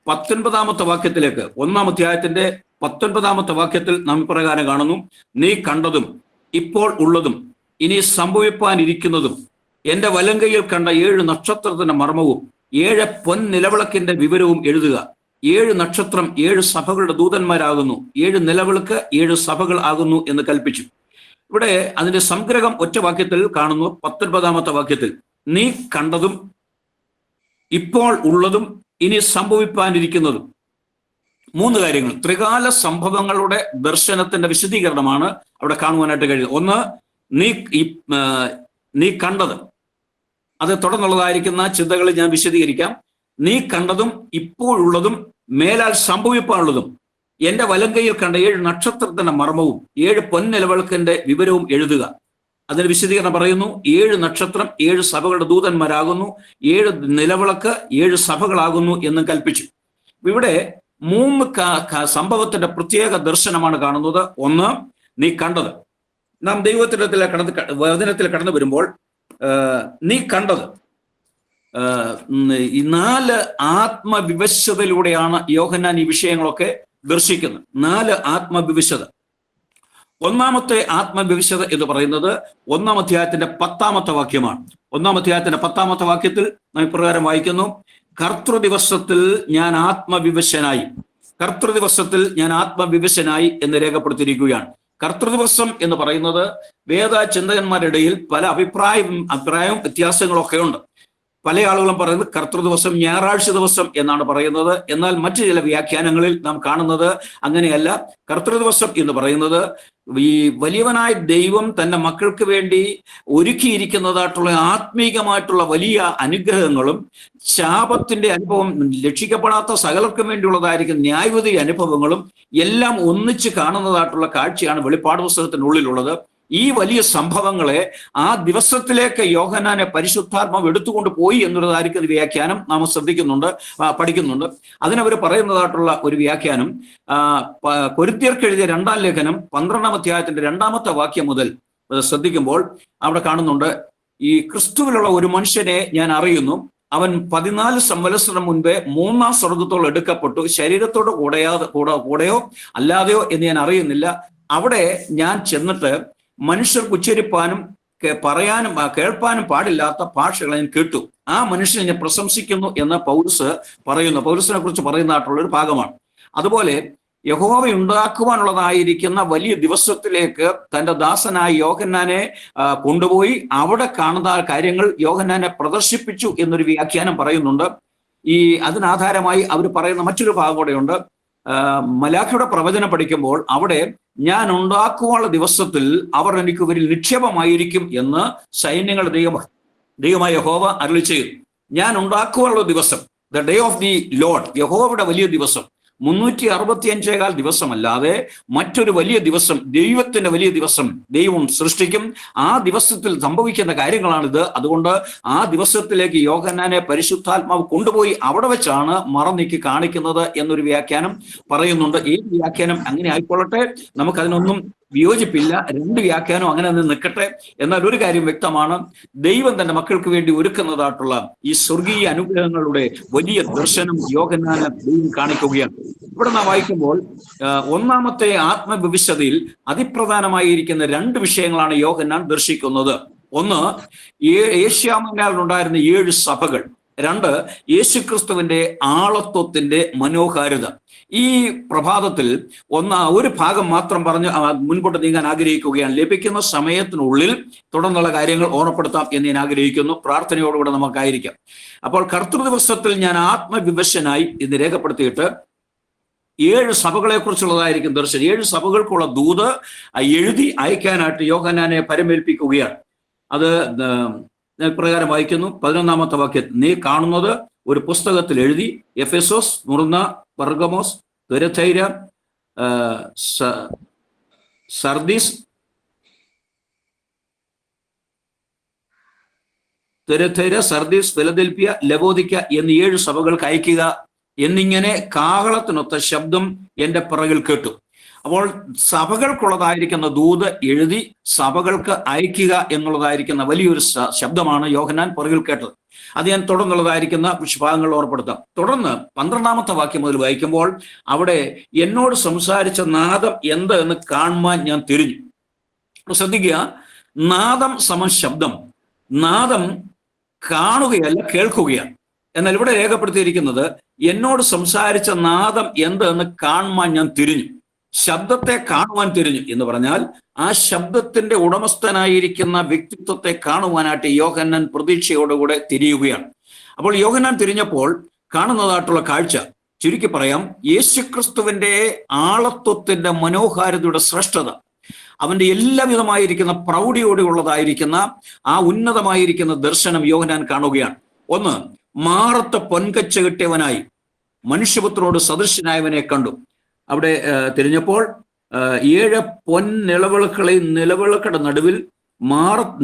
19-ാമത്തെ വാക്യത്തിലേക്ക്, 1-ാം അധ്യായത്തിന്റെ 19-ാമത്തെ വാക്യത്തിൽ നാം പ്രകാരം കാണുന്നു, നീ കണ്ടതും ഇപ്പോൾ ഉള്ളതും ഇനി സംഭവിപ്പാനിരിക്കുന്നതും എന്റെ വലങ്കയിൽ കണ്ട 7 നക്ഷത്രത്തിന്റെ മർമ്മവും 7 പൊൻനിലവിളക്കിന്റെ വിവരവും എഴുതുക. 7 നക്ഷത്രം 7 സഭകളുടെ ദൂതന്മാരാകുന്നു, 7 നിലവിളക്ക് 7 സഭകൾ ആകുന്നു എന്ന് കൽപ്പിച്ചു. ഇവിടെ അതിന്റെ സംഗ്രഹം ഒറ്റ വാക്യത്തിൽ കാണുന്നു. 19-ാമത്തെ വാക്യത്തിൽ നീ കണ്ടതും ഇപ്പോൾ ഉള്ളതും ഇനി സംഭവിപ്പാനിരിക്കുന്നതും. 3 കാര്യങ്ങൾ, ത്രികാല സംഭവങ്ങളുടെ ദർശനത്തിന്റെ വിശദീകരണമാണ് അവിടെ കാണുവാനായിട്ട് കഴിയുന്നത്. ഒന്ന്, നീ കണ്ടത്, അത് തുടർന്നുള്ളതായിരിക്കുന്ന ചിന്തകളിൽ ഞാൻ വിശദീകരിക്കാം. നീ കണ്ടതും ഇപ്പോഴുള്ളതും മേലാൽ സംഭവിപ്പാനുള്ളതും എന്റെ വലങ്കയിൽ കണ്ട 7 നക്ഷത്രത്തിന്റെ മർമ്മവും 7 പൊൻനിലവിളക്കിന്റെ വിവരവും എഴുതുക. അതിന് വിശദീകരണം പറയുന്നു, 7 നക്ഷത്രം 7 സഭകളുടെ ദൂതന്മാരാകുന്നു, 7 നിലവിളക്ക് 7 സഭകളാകുന്നു എന്നും കൽപ്പിച്ചു. ഇവിടെ 3 സംഭവത്തിന്റെ പ്രത്യേക ദർശനമാണ് കാണുന്നത്. ഒന്ന്, നീ കണ്ടത്. നാം വചനത്തിൽ കടന്നു വരുമ്പോൾ നീ കണ്ടത് ഈ 4 ആത്മവിവശതയിലൂടെയാണ് യോഹന്നാൻ ഈ വിഷയങ്ങളൊക്കെ ദർശിക്കുന്നത്. 4 ആത്മവിവശത. 1-ാമത്തെ ആത്മവിവശത എന്ന് പറയുന്നത് 1-ാം അധ്യായത്തിന്റെ 10-ാമത്തെ വാക്യമാണ്. 1-ാം അധ്യായത്തിന്റെ 10-ാമത്തെ വാക്യത്തിൽ നാം ഇപ്രകാരം വായിക്കുന്നു, കർത്തൃദിവസത്തിൽ ഞാൻ ആത്മവിവശനായി. കർത്തൃദിവസത്തിൽ ഞാൻ ആത്മവിവശനായി എന്ന് രേഖപ്പെടുത്തിയിരിക്കുകയാണ്. കർത്തൃദിവസം എന്ന് പറയുന്നത് വേദ ചിന്തകന്മാരുടെ ഇടയിൽ പല അഭിപ്രായവും വ്യത്യാസങ്ങളൊക്കെ ഉണ്ട്. പല ആളുകളും പറയുന്നത് കർത്തൃദിവസം ഞായറാഴ്ച ദിവസം എന്നാണ് പറയുന്നത്. എന്നാൽ മറ്റു ചില വ്യാഖ്യാനങ്ങളിൽ നാം കാണുന്നത് അങ്ങനെയല്ല. കർത്തൃദിവസം എന്ന് പറയുന്നത് ഈ വലിയവനായ ദൈവം തന്റെ മക്കൾക്ക് വേണ്ടി ഒരുക്കിയിരിക്കുന്നതായിട്ടുള്ള ആത്മീകമായിട്ടുള്ള വലിയ അനുഗ്രഹങ്ങളും ശാപത്തിന്റെ അനുഭവം, രക്ഷിക്കപ്പെടാത്ത സകലർക്കും വേണ്ടിയുള്ളതായിരിക്കും ന്യായവിധി അനുഭവങ്ങളും എല്ലാം ഒന്നിച്ച് കാണുന്നതായിട്ടുള്ള കാഴ്ചയാണ് വെളിപ്പാട് പുസ്തകത്തിനുള്ളിലുള്ളത്. ഈ വലിയ സംഭവങ്ങളെ ആ ദിവസത്തിലേക്ക് യോഹന്നാനെ പരിശുദ്ധാത്മാവ് എടുത്തുകൊണ്ട് പോയി എന്നുള്ളതായിരിക്കും വ്യാഖ്യാനം നാം പഠിക്കുന്നുണ്ട്. അതിനവർ പറയുന്നതായിട്ടുള്ള ഒരു വ്യാഖ്യാനം കൊരിന്ത്യർക്ക് എഴുതിയ 2-ാം ലേഖനം 12-ാം അധ്യായത്തിന്റെ 2-ാമത്തെ വാക്യം മുതൽ ശ്രദ്ധിക്കുമ്പോൾ അവിടെ കാണുന്നുണ്ട്, ഈ ക്രിസ്തുവിലുള്ള ഒരു മനുഷ്യനെ ഞാൻ അറിയുന്നു, അവൻ 14 സംവത്സരം മുൻപേ 3-ാം സ്വർഗത്തോളം എടുക്കപ്പെട്ടു, ശരീരത്തോട് കൂടെയോ അല്ലാതെയോ എന്ന് ഞാൻ അറിയുന്നില്ല. അവിടെ ഞാൻ ചെന്നിട്ട് മനുഷ്യർക്ക് ഉച്ചരിപ്പാനും പറയാനും കേൾപ്പാനും പാടില്ലാത്ത ഭാഷകളെ ഞാൻ കേട്ടു. ആ മനുഷ്യനെ ഞാൻ പ്രശംസിക്കുന്നു എന്ന് പൗലോസ് പറയുന്നു. പൗലോസിനെ കുറിച്ച് പറയുന്നതായിട്ടുള്ള ഒരു ഭാഗമാണ്. അതുപോലെ യഹോവ ഉണ്ടാക്കുവാനുള്ളതായിരിക്കുന്ന വലിയ ദിവസത്തിലേക്ക് തന്റെ ദാസനായ യോഹന്നാനെ കൊണ്ടുപോയി അവിടെ കാണുന്ന കാര്യങ്ങൾ യോഹന്നാനെ പ്രദർശിപ്പിച്ചു എന്നൊരു വ്യാഖ്യാനം പറയുന്നുണ്ട്. അതിനാധാരമായി അവർ പറയുന്ന മറ്റൊരു ഭാഗം കൂടെയുണ്ട്. മലാഖയുടെ പ്രവചനം പഠിക്കുമ്പോൾ അവിടെ ഞാൻ ഉണ്ടാക്കുവാനുള്ള ദിവസത്തിൽ അവർ എനിക്ക് ഒരു നിക്ഷേപമായിരിക്കും എന്ന് സൈന്യങ്ങളുടെ ദൈവമായ യഹോവ അരുളിച്ചെയ്തു. ഞാൻ ഉണ്ടാക്കുവാനുള്ള ദിവസം, the day of the Lord, യഹോവയുടെ വലിയ ദിവസം, 365 ദിവസമല്ലാതെ മറ്റൊരു വലിയ ദിവസം, ദൈവത്തിന്റെ വലിയ ദിവസം ദൈവം സൃഷ്ടിക്കും. ആ ദിവസത്തിൽ സംഭവിക്കുന്ന കാര്യങ്ങളാണിത്. അതുകൊണ്ട് ആ ദിവസത്തിലേക്ക് യോഹന്നാനെ പരിശുദ്ധാത്മാവ് കൊണ്ടുപോയി അവിടെ വെച്ചാണ് മറനീക്കി കാണിക്കുന്നത് എന്നൊരു വ്യാഖ്യാനം പറയുന്നുണ്ട്. ഏത് വ്യാഖ്യാനം അങ്ങനെ ആയിക്കൊള്ളട്ടെ, നമുക്കതിനൊന്നും വിയോജിപ്പില്ല. രണ്ട് വ്യാഖ്യാനം അങ്ങനെ നിന്ന് നിൽക്കട്ടെ. എന്നാൽ ഒരു കാര്യം വ്യക്തമാണ്, ദൈവം തന്റെ മക്കൾക്ക് വേണ്ടി ഒരുക്കുന്നതായിട്ടുള്ള ഈ സ്വർഗീയ അനുഗ്രഹങ്ങളുടെ വലിയ ദർശനം യോഹന്നാന് ദൈവം കാണിക്കുകയാണ്. ഇവിടെ നാം വായിക്കുമ്പോൾ ഒന്നാമത്തെ ആത്മഭവിഷ്യതയിൽ അതിപ്രധാനമായിരിക്കുന്ന രണ്ട് വിഷയങ്ങളാണ് യോഹന്നാൻ ദർശിക്കുന്നത്. ഒന്ന്, ഏഷ്യാമംഗാലിലുണ്ടായിരുന്ന 7 സഭകൾ. 2, യേശുക്രിസ്തുവിന്റെ ആളത്വത്തിന്റെ മനോഹാരിത. ഈ പ്രഭാതത്തിൽ ഒരു ഭാഗം മാത്രം പറഞ്ഞ് മുൻപോട്ട് നീങ്ങാൻ ആഗ്രഹിക്കുകയാണ്. ലഭിക്കുന്ന സമയത്തിനുള്ളിൽ തുടർന്നുള്ള കാര്യങ്ങൾ ഓർമ്മപ്പെടുത്താം എന്ന് ഞാൻ ആഗ്രഹിക്കുന്നു. പ്രാർത്ഥനയോടുകൂടെ നമുക്കായിരിക്കാം. അപ്പോൾ കർത്തൃദിവസത്തിൽ ഞാൻ ആത്മവിവശനായി എന്ന് രേഖപ്പെടുത്തിയിട്ട് 7 സഭകളെ കുറിച്ചുള്ളതായിരിക്കും ദർശനം. 7 സഭകൾക്കുള്ള ദൂത് എഴുതി അയക്കാനായിട്ട് യോഹന്നാനെ പരമേൽപ്പിക്കുകയാണ്. അത് പ്രകാരം വായിക്കുന്നു. 11-ാമത്തെ വാക്യം, നീ കാണുന്നത് ഒരു പുസ്തകത്തിൽ എഴുതി എഫെസോസ്, മുർന്ന, പെർഗമോസ്, തുയഥൈര, സർദീസ്, ഫിലദൽഫിയ, ലവോദിക്ക എന്നീ 7 സഭകൾക്ക് അയക്കുക എന്നിങ്ങനെ കാഹളത്തിനൊത്ത ശബ്ദം എന്റെ പിറകിൽ കേട്ടു. അപ്പോൾ സഭകൾക്കുള്ളതായിരിക്കുന്ന ദൂത് എഴുതി സഭകൾക്ക് അയക്കുക എന്നുള്ളതായിരിക്കുന്ന വലിയൊരു ശബ്ദമാണ് യോഹന്നാൻ പിറകിൽ കേട്ടത്. അത് ഞാൻ തുടർന്നുള്ളതായിരിക്കുന്ന ഭാഗങ്ങൾ ഓർപ്പെടുത്താം. തുടർന്ന് 12-ാമത്തെ വാക്യം മുതൽ വായിക്കുമ്പോൾ അവിടെ എന്നോട് സംസാരിച്ച നാദം എന്ത് എന്ന് കാണുവാൻ ഞാൻ തിരിഞ്ഞു. ശ്രദ്ധിക്കുക, നാദം സമം ശബ്ദം. നാദം കാണുകയല്ല, കേൾക്കുകയാണ്. എന്നാൽ ഇവിടെ രേഖപ്പെടുത്തിയിരിക്കുന്നത് എന്നോട് സംസാരിച്ച നാദം എന്ത് എന്ന് കാണുവാൻ ഞാൻ തിരിഞ്ഞു. ശബ്ദത്തെ കാണുവാൻ തിരിഞ്ഞു എന്ന് പറഞ്ഞാൽ ആ ശബ്ദത്തിന്റെ ഉടമസ്ഥനായിരിക്കുന്ന വ്യക്തിത്വത്തെ കാണുവാനായിട്ട് യോഹന്നാൻ പ്രതീക്ഷയോടുകൂടെ തിരിയുകയാണ്. അപ്പോൾ യോഹന്നാൻ തിരിഞ്ഞപ്പോൾ കാണുന്നതായിട്ടുള്ള കാഴ്ച ചുരുക്കി പറയാം, യേശുക്രിസ്തുവിന്റെ ആളത്വത്തിന്റെ മനോഹാരിതയുടെ ശ്രേഷ്ഠത, അവന്റെ എല്ലാവിധമായിരിക്കുന്ന പ്രൗഢിയോടുള്ളതായിരിക്കുന്ന ആ ഉന്നതമായിരിക്കുന്ന ദർശനം യോഹന്നാൻ കാണുകയാണ്. ഒന്ന്, മാറത്ത പൊൻകച്ച കിട്ടിയവനായി മനുഷ്യപുത്രനോട് സദൃശനായവനെ കണ്ടു. അവിടെ തിരിഞ്ഞപ്പോൾ 7 പൊൻനിലവിളക്കുകളെയും നിലവിളക്കുടെ നടുവിൽ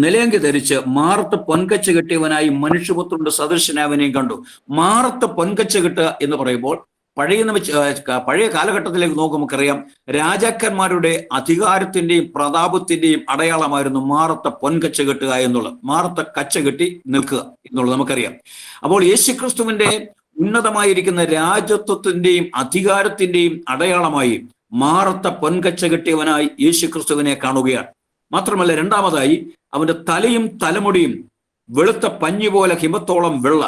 നിലയങ്കി ധരിച്ച് മാറത്ത് പൊൻകച്ച കെട്ടിയവനായി മനുഷ്യപുത്രന്റെ സദൃശനായവനെയും കണ്ടു. മാറത്ത് പൊൻകച്ച കെട്ടുക എന്ന് പറയുമ്പോൾ പഴയ കാലഘട്ടത്തിലേക്ക് നോക്കുമ്പോൾ നമുക്കറിയാം, രാജാക്കന്മാരുടെ അധികാരത്തിന്റെയും പ്രതാപത്തിന്റെയും അടയാളമായിരുന്നു മാറത്ത പൊൻകച്ച കെട്ടുക എന്നുള്ളത്. മാറത്ത കച്ച കെട്ടി നിൽക്കുക എന്നുള്ളത് നമുക്കറിയാം. അപ്പോൾ യേശുക്രിസ്തുവിന്റെ ഉന്നതമായിരിക്കുന്ന രാജത്വത്തിന്റെയും അധികാരത്തിന്റെയും അടയാളമായി മാറത്ത പൊൻകച്ച കെട്ടിയവനായി യേശുക്രിസ്തുവിനെ കാണുകയാണ്. മാത്രമല്ല, രണ്ടാമതായി അവന്റെ തലയും തലമുടിയും വെളുത്ത പഞ്ഞി പോലെ ഹിമത്തോളം വെള്ള.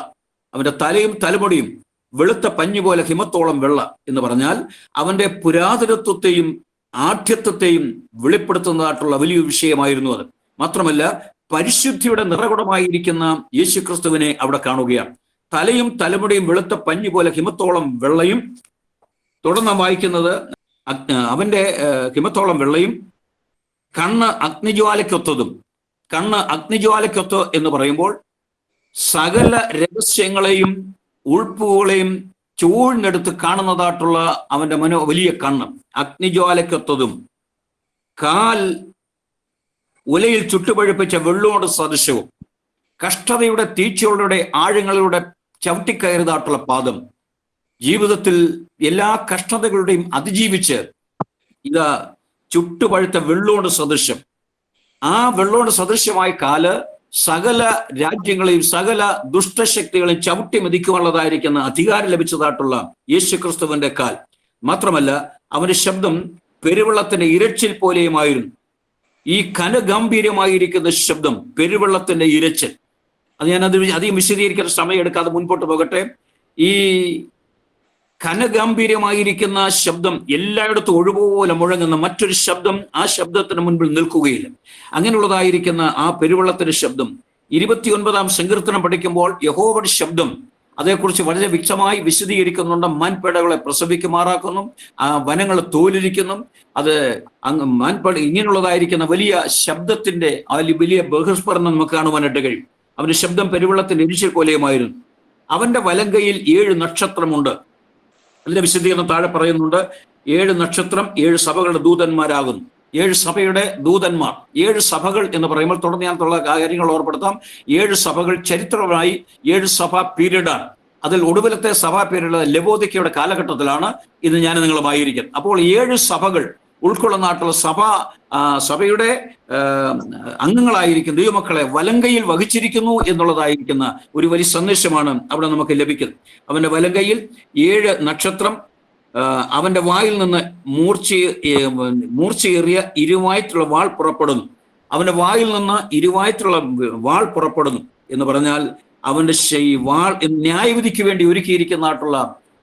അവന്റെ തലയും തലമുടിയും വെളുത്ത പഞ്ഞി പോലെ ഹിമത്തോളം വെള്ള എന്ന് പറഞ്ഞാൽ അവന്റെ പുരാതനത്വത്തെയും ആഢ്യത്വത്തെയും വെളിപ്പെടുത്തുന്നതായിട്ടുള്ള വലിയൊരു വിഷയമായിരുന്നു അത്. മാത്രമല്ല, പരിശുദ്ധിയുടെ നിറകുടമായിരിക്കുന്ന യേശുക്രിസ്തുവിനെ അവിടെ കാണുകയാണ്. തലയും തലമുടിയും വെളുത്ത പഞ്ഞി പോലെ ഹിമത്തോളം വെള്ളയും. തുടർന്ന് വായിക്കുന്നത്, അവന്റെ ഹിമത്തോളം വെള്ളയും കണ്ണ് അഗ്നിജ്വാലയ്ക്കൊത്തതും. കണ്ണ് അഗ്നിജ്വാലയ്ക്കൊത്ത് എന്ന് പറയുമ്പോൾ സകല രഹസ്യങ്ങളെയും ഉൾപ്പുകളെയും ചൂഴ്ന്നെടുത്ത് കാണുന്നതായിട്ടുള്ള അവന്റെ വലിയ കണ്ണ് അഗ്നിജ്വാലയ്ക്കൊത്തതും. കാൽ ഉലയിൽ ചുട്ടുപഴുപ്പിച്ച വെള്ളോട് സദൃശവും. കഷ്ടതയുടെ തീച്ചകളുടെ ആഴങ്ങളിലൂടെ ചവിട്ടിക്കയറുതായിട്ടുള്ള പാദം. ജീവിതത്തിൽ എല്ലാ കഷ്ടതകളുടെയും അതിജീവിച്ച് ഇതാ ചുട്ടുപഴുത്ത വെള്ളോട് സദൃശ്യം. ആ വെള്ളോട് സദൃശ്യമായ കാല് സകല രാജ്യങ്ങളെയും സകല ദുഷ്ടശക്തികളെയും ചവിട്ടി മെതിക്കുവാനുള്ളതായിരിക്കുന്ന അധികാരം ലഭിച്ചതായിട്ടുള്ള യേശുക്രിസ്തുവിന്റെ കാൽ. മാത്രമല്ല, അവന്റെ ശബ്ദം പെരുവെള്ളത്തിന്റെ ഇരച്ചിൽ പോലെയുമായിരുന്നു. ഈ ഘനഗംഭീരമായിരിക്കുന്ന ശബ്ദം പെരുവെള്ളത്തിന്റെ ഇരച്ചിൽ. അത് ഞാൻ അധികം വിശദീകരിക്കുന്ന സമയം എടുക്കാതെ മുൻപോട്ട് പോകട്ടെ. ഈ ഘനഗാംഭീര്യമായിരിക്കുന്ന ശബ്ദം എല്ലായിടത്തും ഒഴുപോലെ മുഴങ്ങുന്ന മറ്റൊരു ശബ്ദം ആ ശബ്ദത്തിന് മുൻപിൽ നിൽക്കുകയില്ല. അങ്ങനെയുള്ളതായിരിക്കുന്ന ആ പെരുവെള്ളത്തിന്റെ ശബ്ദം 29-ാം സങ്കീർത്തനം പഠിക്കുമ്പോൾ യഹോവയുടെ ശബ്ദം അതേക്കുറിച്ച് വളരെ വ്യക്തമായി വിശദീകരിക്കുന്നുണ്ട്. മാൻപേടകളെ പ്രസവിക്കുമാറാക്കുന്നു, ആ വനങ്ങൾ തോലിരിക്കുന്നു. അത് മാൻപേട ഇങ്ങനെയുള്ളതായിരിക്കുന്ന വലിയ ശബ്ദത്തിന്റെ വലിയ ബഹുസ്ഫുരണം നമുക്ക് കാണുവാനായിട്ട് കഴിയും. അവന്റെ ശബ്ദം പെരുവെള്ളത്തിന്റെ എരിച്ചിൽ പോലെയുമായിരുന്നു. അവന്റെ വലങ്കയിൽ 7 നക്ഷത്രമുണ്ട്. അതിന്റെ വിശദീകരണം താഴെ പറയുന്നുണ്ട്. 7 നക്ഷത്രം 7 സഭകളുടെ ദൂതന്മാരാകുന്നു. 7 സഭയുടെ ദൂതന്മാർ. 7 സഭകൾ എന്ന് പറയുമ്പോൾ തുടർന്ന് ഞാൻ കാര്യങ്ങൾ ഓർപ്പെടുത്താം. 7 സഭകൾ ചരിത്രപരമായി 7 സഭാ പീരീഡാണ്. അതിൽ ഒടുവിലത്തെ സഭാ പീരീഡ് ലവോദിക്കയുടെ കാലഘട്ടത്തിലാണ് ഇത് ഞാൻ നിങ്ങളുമായിരിക്കുന്നത്. അപ്പോൾ 7 സഭകൾ ഉൾക്കൊള്ളുന്നതായിട്ടുള്ള സഭയുടെ അംഗങ്ങളായിരിക്കും ദൈവമക്കളെ വലങ്കയിൽ വഹിച്ചിരിക്കുന്നു എന്നുള്ളതായിരിക്കുന്ന ഒരു വലിയ സന്ദേശമാണ് അവിടെ നമുക്ക് ലഭിക്കുന്നത്. അവന്റെ വലങ്കയിൽ 7 നക്ഷത്രം, അവന്റെ വായിൽ നിന്ന് മൂർച്ചയേറിയ ഇരുവായിട്ടുള്ള വാൾ പുറപ്പെടുന്നു. അവന്റെ വായിൽ നിന്ന് ഇരുവായിട്ടുള്ള വാൾ പുറപ്പെടുന്നു എന്ന് പറഞ്ഞാൽ അവന്റെ വാൾ ന്യായവിധിക്ക് വേണ്ടി ഒരുക്കിയിരിക്കുന്നതായിട്ടുള്ള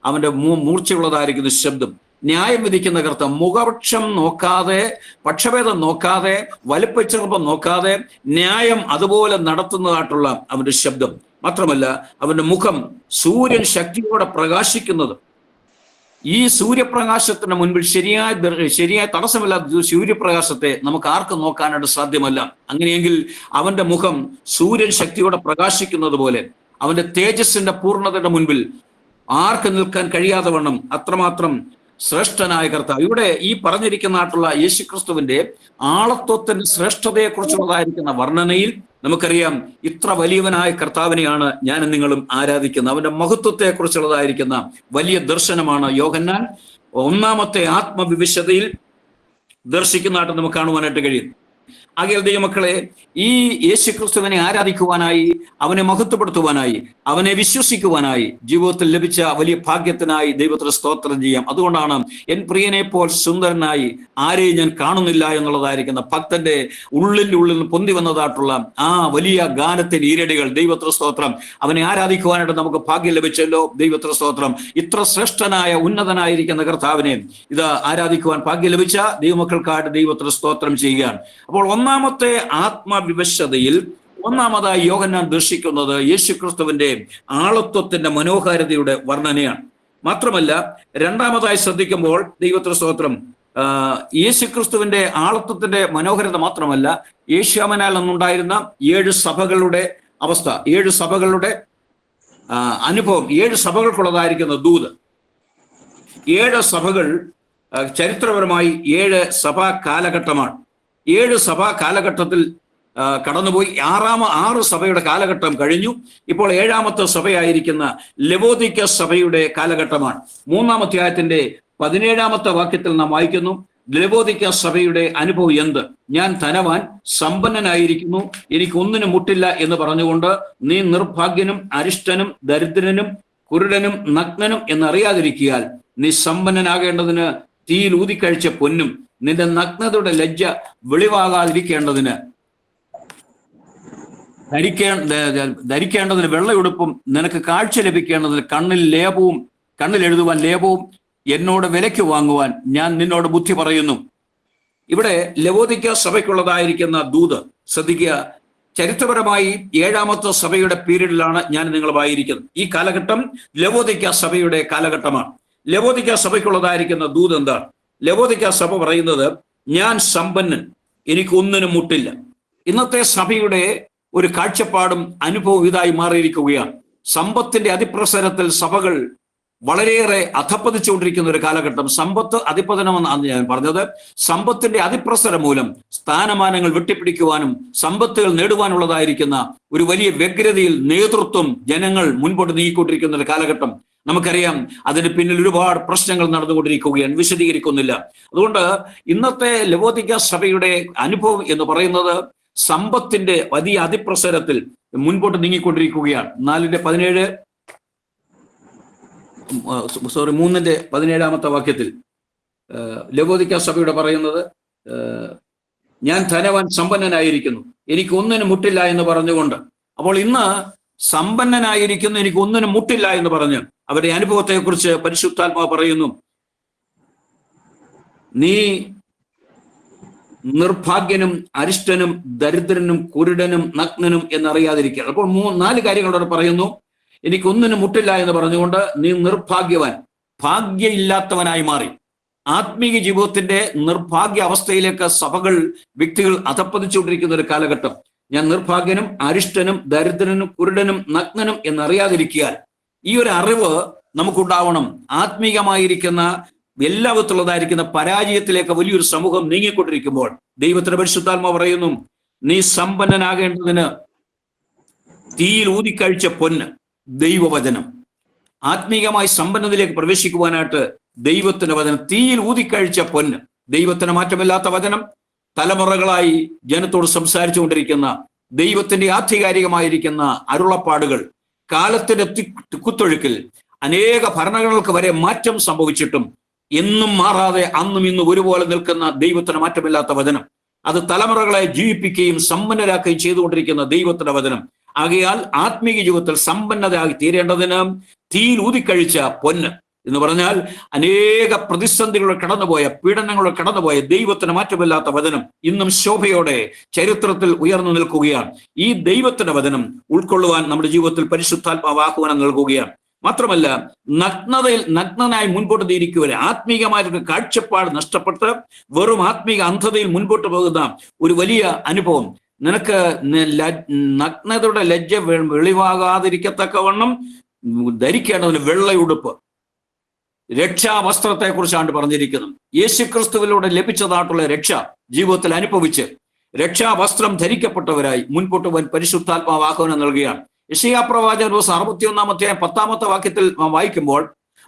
അവന്റെ മൂർച്ചയുള്ളതായിരിക്കുന്ന ശബ്ദം. ന്യായം വിധിക്കുന്ന കർത്താവ് മുഖപക്ഷം നോക്കാതെ, പക്ഷഭേദം നോക്കാതെ, വലിപ്പച്ചെറുപ്പം നോക്കാതെ ന്യായം അതുപോലെ നടത്തുന്നതായിട്ടുള്ള അവന്റെ ശബ്ദം. മാത്രമല്ല അവന്റെ മുഖം സൂര്യൻ ശക്തിയോടെ പ്രകാശിക്കുന്നത്. ഈ സൂര്യപ്രകാശത്തിന് മുൻപിൽ ശരിയായ തടസ്സമില്ലാത്ത സൂര്യപ്രകാശത്തെ നമുക്ക് ആർക്കും നോക്കാനായിട്ട് സാധ്യമല്ല. അങ്ങനെയെങ്കിൽ അവന്റെ മുഖം സൂര്യൻ ശക്തിയോടെ പ്രകാശിക്കുന്നത് പോലെ അവന്റെ തേജസ്സിന്റെ പൂർണ്ണതയുടെ മുൻപിൽ ആർക്ക് നിൽക്കാൻ കഴിയാതെ വണ്ണം അത്രമാത്രം ശ്രേഷ്ഠനായ കർത്താവ്. ഇവിടെ ഈ പറഞ്ഞിരിക്കുന്നതായിട്ടുള്ള യേശുക്രിസ്തുവിന്റെ ആളത്വത്തിന്റെ ശ്രേഷ്ഠതയെക്കുറിച്ചുള്ളതായിരിക്കുന്ന വർണ്ണനയിൽ നമുക്കറിയാം ഇത്ര വലിയവനായ കർത്താവിനെയാണ് ഞാനും നിങ്ങളും ആരാധിക്കുന്നത്. അവന്റെ മഹത്വത്തെക്കുറിച്ചുള്ളതായിരിക്കുന്ന വലിയ ദർശനമാണ് യോഹന്നാൻ 1-ാമത്തെ ആത്മവിവശതയിൽ ദർശിക്കുന്നതായിട്ട് നമുക്ക് കാണുവാനായിട്ട് കഴിയും. ആകയാൽ ദൈവമക്കളെ, ഈ യേശുക്രിസ്തുവിനെ ആരാധിക്കുവാനായി, അവനെ മഹത്വപ്പെടുത്തുവാനായി, അവനെ വിശ്വസിക്കുവാനായി ജീവിതത്തിൽ ലഭിച്ച വലിയ ഭാഗ്യത്തിനായി ദൈവത്തിന് സ്തോത്രം ചെയ്യാം. അതുകൊണ്ടാണ് എൻ പ്രിയനെ പോൽ സുന്ദരനായി ആരെയും ഞാൻ കാണുന്നില്ല എന്നുള്ളതായിരിക്കുന്ന ഭക്തന്റെ ഉള്ളിൽ പൊന്തി വന്നതായിട്ടുള്ള ആ വലിയ ഗാനത്തിന്റെ ഈരടികൾ. ദൈവത്തിന് സ്തോത്രം. അവനെ ആരാധിക്കുവാനായിട്ട് നമുക്ക് ഭാഗ്യം ലഭിച്ചല്ലോ. ദൈവത്തിന് സ്തോത്രം. ഇത്ര ശ്രേഷ്ഠനായ ഉന്നതനായിരിക്കുന്ന കർത്താവിനെ ഇത് ആരാധിക്കുവാൻ ഭാഗ്യം ലഭിച്ച ദൈവമക്കൾക്കായിട്ട് ദൈവത്തിന് സ്തോത്രം ചെയ്യുകയാണ്. അപ്പോൾ 1-ാമത്തെ ആത്മവിവശതയിൽ 1-ാമതായി യോഹന്നാൻ ദർശിക്കുന്നത് യേശുക്രിസ്തുവിന്റെ ആളത്വത്തിന്റെ മനോഹാരിതയുടെ വർണ്ണനയാണ്. മാത്രമല്ല 2-ാമതായി ശ്രദ്ധിക്കുമ്പോൾ ദൈവത്തിന് സ്തോത്രം, യേശുക്രിസ്തുവിന്റെ ആളത്വത്തിന്റെ മനോഹാരിത മാത്രമല്ല, യേശുവിനാൽ അന്നുണ്ടായിരുന്ന 7 സഭകളുടെ അവസ്ഥ, 7 സഭകളുടെ അനുഭവം, 7 സഭകൾക്കുള്ളതായിരിക്കുന്ന ദൂത്. 7 സഭകൾ ചരിത്രപരമായി 7 സഭാ കാലഘട്ടമാണ്. 7 സഭാ കാലഘട്ടത്തിൽ കടന്നുപോയി. 6 സഭയുടെ കാലഘട്ടം കഴിഞ്ഞു. ഇപ്പോൾ 7-ാമത്തെ സഭയായിരിക്കുന്ന ലവോദിക്ക സഭയുടെ കാലഘട്ടമാണ്. 3-ാം അധ്യായത്തിന്റെ 17-ാമത്തെ വാക്യത്തിൽ നാം വായിക്കുന്നു, ലവോദിക്ക സഭയുടെ അനുഭവം എന്ത്? ഞാൻ ധനവാൻ, സമ്പന്നനായിരിക്കുന്നു, എനിക്ക് ഒന്നിനും മുട്ടില്ല എന്ന് പറഞ്ഞുകൊണ്ട് നീ നിർഭാഗ്യനും അരിഷ്ടനും ദരിദ്രനും കുരുടനും നഗ്നനും എന്നറിയാതിരിക്കിയാൽ നീ സമ്പന്നനാകേണ്ടതിന് തീയിൽ ഊതിക്കഴിച്ച പൊന്നും നിന്റെ നഗ്നതയുടെ ലജ്ജ വെളിവാകാതിരിക്കേണ്ടതിന് ധരിക്കേണ്ടതിന് വെള്ളയുടുപ്പും നിനക്ക് കാഴ്ച ലഭിക്കേണ്ടതിന് കണ്ണിൽ എഴുതുവാൻ ലേപവും എന്നോട് വിലയ്ക്ക് വാങ്ങുവാൻ ഞാൻ നിന്നോട് ബുദ്ധി പറയുന്നു. ഇവിടെ ലവോദിക്ക സഭയ്ക്കുള്ളതായിരിക്കുന്ന ദൂത് ശ്രദ്ധിക്കുക. ചരിത്രപരമായി 7-ാമത്തെ സഭയുടെ പീരീഡിലാണ് ഞാൻ നിങ്ങളുമായിരിക്കുന്നത്. ഈ കാലഘട്ടം ലവോദിക്ക സഭയുടെ കാലഘട്ടമാണ്. ലവോദിക്ക സഭയ്ക്കുള്ളതായിരിക്കുന്ന ദൂത് എന്താണ്? ലവോദിക്ക സഭ പറയുന്നത്, ഞാൻ സമ്പന്നൻ, എനിക്ക് ഒന്നിനും മുട്ടില്ല. ഇന്നത്തെ സഭയുടെ ഒരു കാഴ്ചപ്പാടും അനുഭവം ഇതായി മാറിയിരിക്കുകയാണ്. സമ്പത്തിന്റെ അതിപ്രസരത്തിൽ സഭകൾ വളരെയേറെ അധപ്പതിച്ചുകൊണ്ടിരിക്കുന്ന ഒരു കാലഘട്ടം. സമ്പത്ത് അതിപതനമെന്നാണ് ഞാൻ പറഞ്ഞത്. സമ്പത്തിന്റെ അതിപ്രസരം മൂലം സ്ഥാനമാനങ്ങൾ വെട്ടിപ്പിടിക്കുവാനും സമ്പത്തുകൾ നേടുവാനുള്ളതായിരിക്കുന്ന ഒരു വലിയ വ്യഗ്രതയിൽ നേതൃത്വം ജനങ്ങൾ മുൻപോട്ട് നീങ്ങിക്കൊണ്ടിരിക്കുന്ന ഒരു കാലഘട്ടം നമുക്കറിയാം. അതിന് പിന്നിൽ ഒരുപാട് പ്രശ്നങ്ങൾ നടന്നുകൊണ്ടിരിക്കുകയാണ്, വിശദീകരിക്കുന്നില്ല. അതുകൊണ്ട് ഇന്നത്തെ ലവോദിക്ക സഭയുടെ അനുഭവം എന്ന് പറയുന്നത് സമ്പത്തിന്റെ വലിയ അതിപ്രസരത്തിൽ മുൻപോട്ട് നീങ്ങിക്കൊണ്ടിരിക്കുകയാണ്. 3-ാമത്തെ വാക്യത്തിൽ ലവോദിക്ക സഭയുടെ പറയുന്നത്, ഞാൻ ധനവാൻ സമ്പന്നനായിരിക്കുന്നു, എനിക്ക് ഒന്നിനും മുട്ടില്ല എന്ന് പറഞ്ഞുകൊണ്ട്. അപ്പോൾ ഇന്ന് സമ്പന്നനായിരിക്കുന്നു, എനിക്ക് ഒന്നിനും മുട്ടില്ല എന്ന് പറഞ്ഞ് അവരുടെ അനുഭവത്തെക്കുറിച്ച് പരിശുദ്ധാത്മാവ് പറയുന്നു, നീ നിർഭാഗ്യനും അരിഷ്ടനും ദരിദ്രനും കുരുടനും നഗ്നനും എന്നറിയാതിരിക്കുക. അപ്പോൾ 4 കാര്യങ്ങളോട് പറയുന്നു. എനിക്കൊന്നിനും മുട്ടില്ല എന്ന് പറഞ്ഞുകൊണ്ട് നീ നിർഭാഗ്യവാൻ, ഭാഗ്യമില്ലാത്തവനായി മാറി. ആത്മീയ ജീവിതത്തിന്റെ നിർഭാഗ്യ അവസ്ഥയിലേക്ക് സഭകൾ, വ്യക്തികൾ അധപ്പതിച്ചുകൊണ്ടിരിക്കുന്ന ഒരു കാലഘട്ടം. ഞാൻ നിർഭാഗ്യനും അരിഷ്ടനും ദരിദ്രനും കുരുടനും നഗ്നനും എന്നറിയാതിരിക്കാൻ ഈ ഒരു അറിവ് നമുക്കുണ്ടാവണം. ആത്മീകമായിരിക്കുന്ന എല്ലാ വിധത്തിലുള്ളതായിരിക്കുന്ന പരാജയത്തിലേക്ക് വലിയൊരു സമൂഹം നീങ്ങിക്കൊണ്ടിരിക്കുമ്പോൾ ദൈവത്തിന്റെ പരിശുദ്ധാത്മാവ് പറയുന്നു, നീ സമ്പന്നനാകേണ്ടതിന് തീയിൽ ഊതിക്കഴിച്ച പൊന്ന് ദൈവവചനം. ആത്മീകമായി സമ്പന്നതയിലേക്ക് പ്രവേശിക്കുവാനായിട്ട് ദൈവത്തിന്റെ വചനം, തീയിൽ ഊതിക്കഴിച്ച പൊന്ന്, ദൈവത്തിന് മാറ്റമില്ലാത്ത വചനം, തലമുറകളായി ജനത്തോട് സംസാരിച്ചു കൊണ്ടിരിക്കുന്ന ദൈവത്തിന്റെ ആധികാരികമായിരിക്കുന്ന അരുളപ്പാടുകൾ. കാലത്തിന്റെ കുത്തൊഴുക്കിൽ അനേക ഭരണങ്ങൾക്ക് വരെ മാറ്റം സംഭവിച്ചിട്ടും എന്നും മാറാതെ അന്നും ഇന്നും ഒരുപോലെ നിൽക്കുന്ന ദൈവത്തിന് മാറ്റമില്ലാത്ത വചനം, അത് തലമുറകളെ ജീവിപ്പിക്കുകയും സമ്പന്നരാക്കുകയും ചെയ്തുകൊണ്ടിരിക്കുന്ന ദൈവത്തിന്റെ വചനം. ആകയാൽ ആത്മീയ ജീവിതത്തിൽ സമ്പന്നതയായി തീരേണ്ടതിന് തീയിൽ ഊതിക്കഴിച്ച പൊന്ന് എന്ന് പറഞ്ഞാൽ അനേക പ്രതിസന്ധികൾ കടന്നുപോയ, പീഡനങ്ങൾ കടന്നുപോയ ദൈവത്തിന് മാറ്റമില്ലാത്ത വചനം ഇന്നും ശോഭയോടെ ചരിത്രത്തിൽ ഉയർന്നു നിൽക്കുകയാണ്. ഈ ദൈവത്തിന്റെ വചനം ഉൾക്കൊള്ളുവാൻ നമ്മുടെ ജീവിതത്തിൽ പരിശുദ്ധാത്മാവ് ആഹ്വാനം നൽകുകയാണ്. മാത്രമല്ല, നഗ്നനായി മുൻപോട്ട് തിരിക്കുവരെ ആത്മീകമായിട്ടൊരു കാഴ്ചപ്പാട് നഷ്ടപ്പെട്ട് വെറും ആത്മീക അന്ധതയിൽ മുൻപോട്ട് പോകുന്ന ഒരു വലിയ അനുഭവം. നിനക്ക് നഗ്നതയുടെ ലജ്ജ വെളിവാകാതിരിക്കത്തക്കവണ്ണം ധരിക്കേണ്ടതിന് വെള്ളയുടുപ്പ്, രക്ഷാവസ്ത്രത്തെ കുറിച്ചാണ് പറഞ്ഞിരിക്കുന്നത്. യേശുക്രിസ്തുവിലൂടെ ലഭിച്ചതായിട്ടുള്ള രക്ഷ ജീവിതത്തിൽ അനുഭവിച്ച് രക്ഷാവസ്ത്രം ധരിക്കപ്പെട്ടവരായി മുൻപോട്ട് പോകാൻ പരിശുദ്ധാത്മാവ് ആഹ്വാനം നൽകുകയാണ്. യെശയ്യാ പ്രവാചകൻ 61-ാം അധ്യായം 10-ാമത്തെ വാക്യത്തിൽ വായിക്കുമ്പോൾ,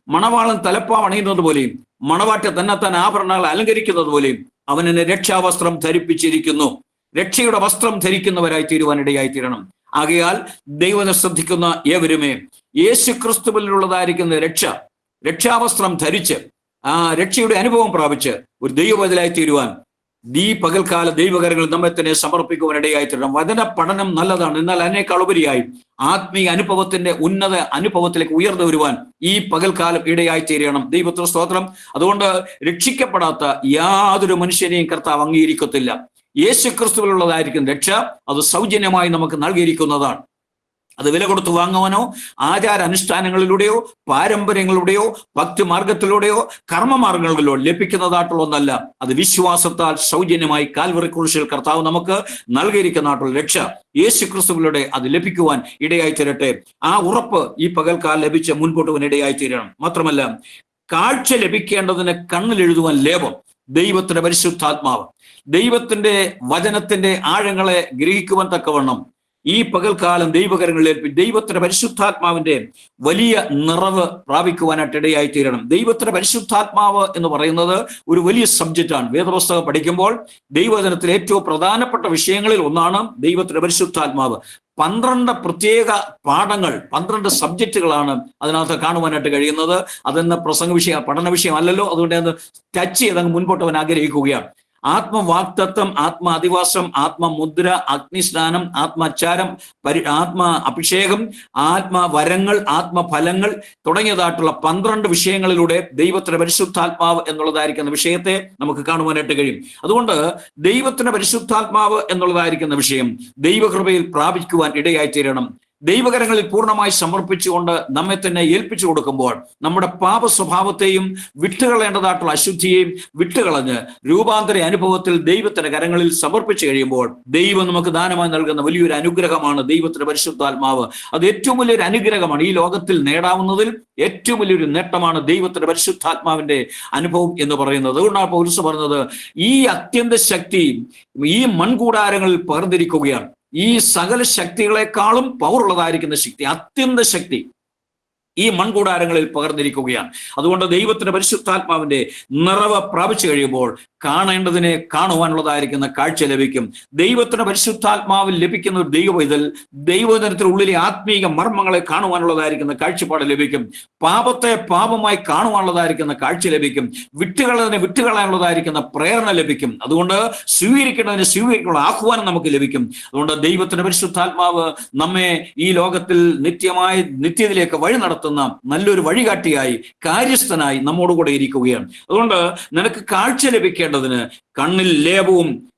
മണവാളൻ തലപ്പാവ് അണിയുന്നത് പോലെയും മണവാട്ടി തന്നെത്താൻ ആഭരണങ്ങൾ അലങ്കരിക്കുന്നത് പോലെയും അവൻ എന്നെ രക്ഷാവസ്ത്രം ധരിപ്പിച്ചിരിക്കുന്നു. രക്ഷയുടെ വസ്ത്രം ധരിക്കുന്നവരായി തീരുവാനിടയായി തീരണം. ആകയാൽ ദൈവത്തെ ശ്രദ്ധിക്കുന്ന ഏവരുമേ യേശു ക്രിസ്തുവിലുള്ളതായിരിക്കുന്ന രക്ഷാവസ്ത്രം ധരിച്ച് ആ രക്ഷയുടെ അനുഭവം പ്രാപിച്ച് ഒരു ദൈവബദലായി തീരുവാൻ ഈ പകൽക്കാല ദൈവകരങ്ങൾ നമ്മെ തന്നെ സമർപ്പിക്കുവാനിടയായി തീരണം. വചന പഠനം നല്ലതാണ്, എന്നാൽ അതിനേക്കാൾ ഉപരിയായി ആത്മീയ അനുഭവത്തിന്റെ ഉന്നത അനുഭവത്തിലേക്ക് ഉയർന്നു വരുവാൻ ഈ പകൽക്കാലം ഇടയായി തീരണം. ദൈവത്തിന് സ്തോത്രം. അതുകൊണ്ട് രക്ഷിക്കപ്പെടാത്ത യാതൊരു മനുഷ്യനെയും കർത്താവ് അംഗീകരിക്കത്തില്ല. യേശു ക്രിസ്തുവിലുള്ളതായിരിക്കും രക്ഷ, അത് സൗജന്യമായി നമുക്ക് നൽകിയിരിക്കുന്നതാണ്. അത് വില കൊടുത്ത് വാങ്ങുവാനോ ആചാരാനുഷ്ഠാനങ്ങളിലൂടെയോ പാരമ്പര്യങ്ങളിലൂടെയോ ഭക്തിമാർഗത്തിലൂടെയോ കർമ്മമാർഗങ്ങളിലോ ലഭിക്കുന്നതായിട്ടുള്ള ഒന്നല്ല. അത് വിശ്വാസത്താൽ സൗജന്യമായി കാൽവറി ക്രൂശിൽ കർത്താവ് നമുക്ക് നൽകിയിരിക്കുന്നതായിട്ടുള്ള രക്ഷ യേശു ക്രിസ്തുവിലൂടെ അത് ലഭിക്കുവാൻ ഇടയായി തീരട്ടെ. ആ ഉറപ്പ് ഈ പകൽക്കാലം ലഭിച്ച് മുൻപോട്ട് പോകാൻ ഇടയായി തീരണം. മാത്രമല്ല, കാഴ്ച ലഭിക്കേണ്ടതിന് കണ്ണിലെഴുതുവാൻ ലേപം ദൈവത്തിന്റെ പരിശുദ്ധാത്മാവ്, ദൈവത്തിന്റെ വചനത്തിന്റെ ആഴങ്ങളെ ഗ്രഹിക്കുവാൻ തക്കവണ്ണം ഈ പകൽക്കാലം ദൈവകരങ്ങളിൽ ദൈവത്തിന്റെ പരിശുദ്ധാത്മാവിന്റെ വലിയ നിറവ് പ്രാപിക്കുവാനായിട്ട് ഇടയായി തീരണം. ദൈവത്തിന്റെ പരിശുദ്ധാത്മാവ് എന്ന് പറയുന്നത് ഒരു വലിയ സബ്ജക്റ്റാണ്. വേദപുസ്തകം പഠിക്കുമ്പോൾ ദൈവവചനത്തിലെ ഏറ്റവും പ്രധാനപ്പെട്ട വിഷയങ്ങളിൽ ഒന്നാണ് ദൈവത്തിന്റെ പരിശുദ്ധാത്മാവ്. 12 പ്രത്യേക പാഠങ്ങൾ, 12 സബ്ജക്റ്റുകളാണ് അതിനകത്ത് കാണുവാനായിട്ട് കഴിയുന്നത്. അതെന്ന് പഠന വിഷയമല്ലല്ലോ, അതുകൊണ്ട് അത് ടച്ച് ചെയ്ത് അങ്ങ് മുൻപോട്ട് അവൻ ആഗ്രഹിക്കുകയാണ്. ആത്മവാക്തത്വം, ആത്മ അധിവാസം, ആത്മമുദ്ര, അഗ്നിസ്നാനം, ആത്മാച്ചാരം, ആത്മ അഭിഷേകം, ആത്മവരങ്ങൾ, ആത്മഫലങ്ങൾ തുടങ്ങിയതായിട്ടുള്ള 12 വിഷയങ്ങളിലൂടെ ദൈവത്തിന്റെ പരിശുദ്ധാത്മാവ് എന്നുള്ളതായിരിക്കുന്ന വിഷയത്തെ നമുക്ക് കാണുവാനായിട്ട് കഴിയും. അതുകൊണ്ട് ദൈവത്തിന്റെ പരിശുദ്ധാത്മാവ് എന്നുള്ളതായിരിക്കുന്ന വിഷയം ദൈവകൃപയിൽ പ്രാപിക്കുവാൻ ഇടയായി തീരണം. ദൈവകരങ്ങളിൽ പൂർണ്ണമായി സമർപ്പിച്ചുകൊണ്ട് നമ്മെ തന്നെ ഏൽപ്പിച്ചു കൊടുക്കുമ്പോൾ നമ്മുടെ പാപ സ്വഭാവത്തെയും വിട്ടുകളയേണ്ടതായിട്ടുള്ള അശുദ്ധിയെയും വിട്ടുകളഞ്ഞ് രൂപാന്തര അനുഭവത്തിൽ ദൈവത്തിന്റെ കരങ്ങളിൽ സമർപ്പിച്ചു കഴിയുമ്പോൾ ദൈവം നമുക്ക് ദാനമായി നൽകുന്ന വലിയൊരു അനുഗ്രഹമാണ് ദൈവത്തിന്റെ പരിശുദ്ധാത്മാവ്. അത് ഏറ്റവും വലിയൊരു അനുഗ്രഹമാണ്. ഈ ലോകത്തിൽ നേടാവുന്നതിൽ ഏറ്റവും വലിയൊരു നേട്ടമാണ് ദൈവത്തിന്റെ പരിശുദ്ധാത്മാവിന്റെ അനുഭവം എന്ന് പറയുന്നത്. അതുകൊണ്ടാണ് പൗലോസ് പറഞ്ഞത്, ഈ അത്യന്ത ശക്തി ഈ മൺകൂടാരങ്ങളിൽ പകർന്നിരിക്കുകയാണ്. ഈ സകല ശക്തികളെക്കാളും പവറുള്ളതായിരിക്കുന്ന ശക്തി, അത്യന്ത ശക്തി ഈ മൺകൂടാരങ്ങളിൽ പകർന്നിരിക്കുകയാണ്. അതുകൊണ്ട് ദൈവത്തിന്റെ പരിശുദ്ധാത്മാവിന്റെ നിറവ് പ്രാപിച്ചു കഴിയുമ്പോൾ കാണേണ്ടതിനെ കാണുവാനുള്ളതായിരിക്കുന്ന കാഴ്ച ലഭിക്കും. ദൈവത്തിന്റെ പരിശുദ്ധാത്മാവിൽ ലഭിക്കുന്ന ഒരു ദൈവവൈതൽ ദൈവവചനത്തിനുള്ളിലെ ആത്മീക മർമ്മങ്ങളെ കാണുവാനുള്ളതായിരിക്കുന്ന കാഴ്ചപ്പാട് ലഭിക്കും. പാപത്തെ പാപമായി കാണുവാനുള്ളതായിരിക്കുന്ന കാഴ്ച ലഭിക്കും. വിട്ടുകളയാനുള്ളതായിരിക്കുന്ന പ്രേരണ ലഭിക്കും. അതുകൊണ്ട് സ്വീകരിക്കേണ്ടതിന് സ്വീകരിക്കാനുള്ള ആഹ്വാനം നമുക്ക് ലഭിക്കും. അതുകൊണ്ട് ദൈവത്തിന്റെ പരിശുദ്ധാത്മാവ് നമ്മെ ഈ ലോകത്തിൽ നിത്യമായി നിത്യത്തിലേക്ക് വഴി നടത്തുന്ന നടത്തുന്ന നല്ലൊരു വഴികാട്ടിയായി, കാര്യസ്ഥനായി നമ്മോടുകൂടെ ഇരിക്കുകയാണ്. അതുകൊണ്ട് നിനക്ക് കാഴ്ച ലഭിക്കേണ്ടതിന് കണ്ണിൽ ലേപവും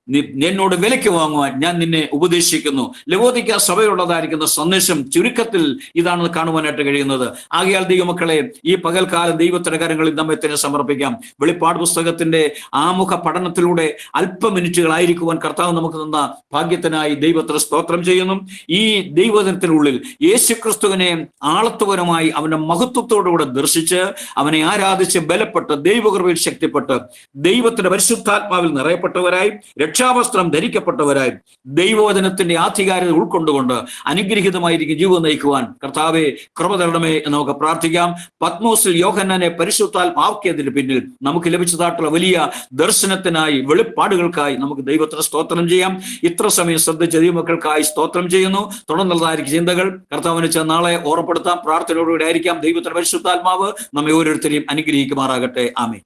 എന്നോട് വിലയ്ക്ക് വാങ്ങുവാൻ ഞാൻ നിന്നെ ഉപദേശിക്കുന്നു. ലവോദിക്ക സഭയുള്ളതായിരിക്കുന്ന സന്ദേശം ചുരുക്കത്തിൽ ഇതാണ് കാണുവാനായിട്ട് കഴിയുന്നത്. ആകയാൽ ദൈവമക്കളെ, ഈ പകൽക്കാലം ദൈവത്തിന്റെ കരങ്ങളിൽ നമ്മെ തന്നെ സമർപ്പിക്കാം. വെളിപ്പാട് പുസ്തകത്തിന്റെ ആമുഖ പഠനത്തിലൂടെ അല്പ മിനിറ്റുകളായിരിക്കുവാൻ കർത്താവ് നമുക്ക് തന്ന ഭാഗ്യത്തിനായി ദൈവത്തിന് സ്തോത്രം ചെയ്യുന്നു. ഈ ദൈവദിനത്തിനുള്ളിൽ യേശുക്രിസ്തുവിനെ ആളത്വപരമായി അവന്റെ മഹത്വത്തോടുകൂടെ ദർശിച്ച് അവനെ ആരാധിച്ച് ബലപ്പെട്ട് ദൈവകൃപയിൽ ശക്തിപ്പെട്ട് ദൈവത്തിന്റെ പരിശുദ്ധാത്മാവിൽ നിറയപ്പെട്ടവരായി രക്ഷാവസ്ത്രം ധരിക്കപ്പെട്ടവരായി ദൈവവചനത്തിന്റെ ആധികാരികത ഉൾക്കൊണ്ടുകൊണ്ട് അനുഗ്രഹീതമായിരിക്കും ജീവിതം നയിക്കുവാൻ കർത്താവെ കൃപ തരണമേ എന്ന് നമുക്ക് പ്രാർത്ഥിക്കാം. പത്മോസിൽ യോഹന്നാനെ പരിശുദ്ധാത്മാക്കിയതിന് പിന്നിൽ നമുക്ക് ലഭിച്ചതായിട്ടുള്ള വലിയ ദർശനത്തിനായി, വെളിപ്പാടുകൾക്കായി നമുക്ക് ദൈവത്തിന് സ്തോത്രം ചെയ്യാം. ഇത്ര സമയം ശ്രദ്ധിച്ച ദൈവമക്കൾക്കായി സ്തോത്രം ചെയ്യുന്നു. തുടർന്നുള്ളതായിരിക്കും ചിന്തകൾ കർത്താവിനെ നാളെ ഓർമ്മപ്പെടുത്താം. പ്രാർത്ഥനയോടുകൂടി ആയിരിക്കാം. ദൈവത്തിന്റെ പരിശുദ്ധാത്മാവ് നമ്മെ ഓരോരുത്തരെയും അനുഗ്രഹിക്കുമാറാകട്ടെ. ആമേൻ.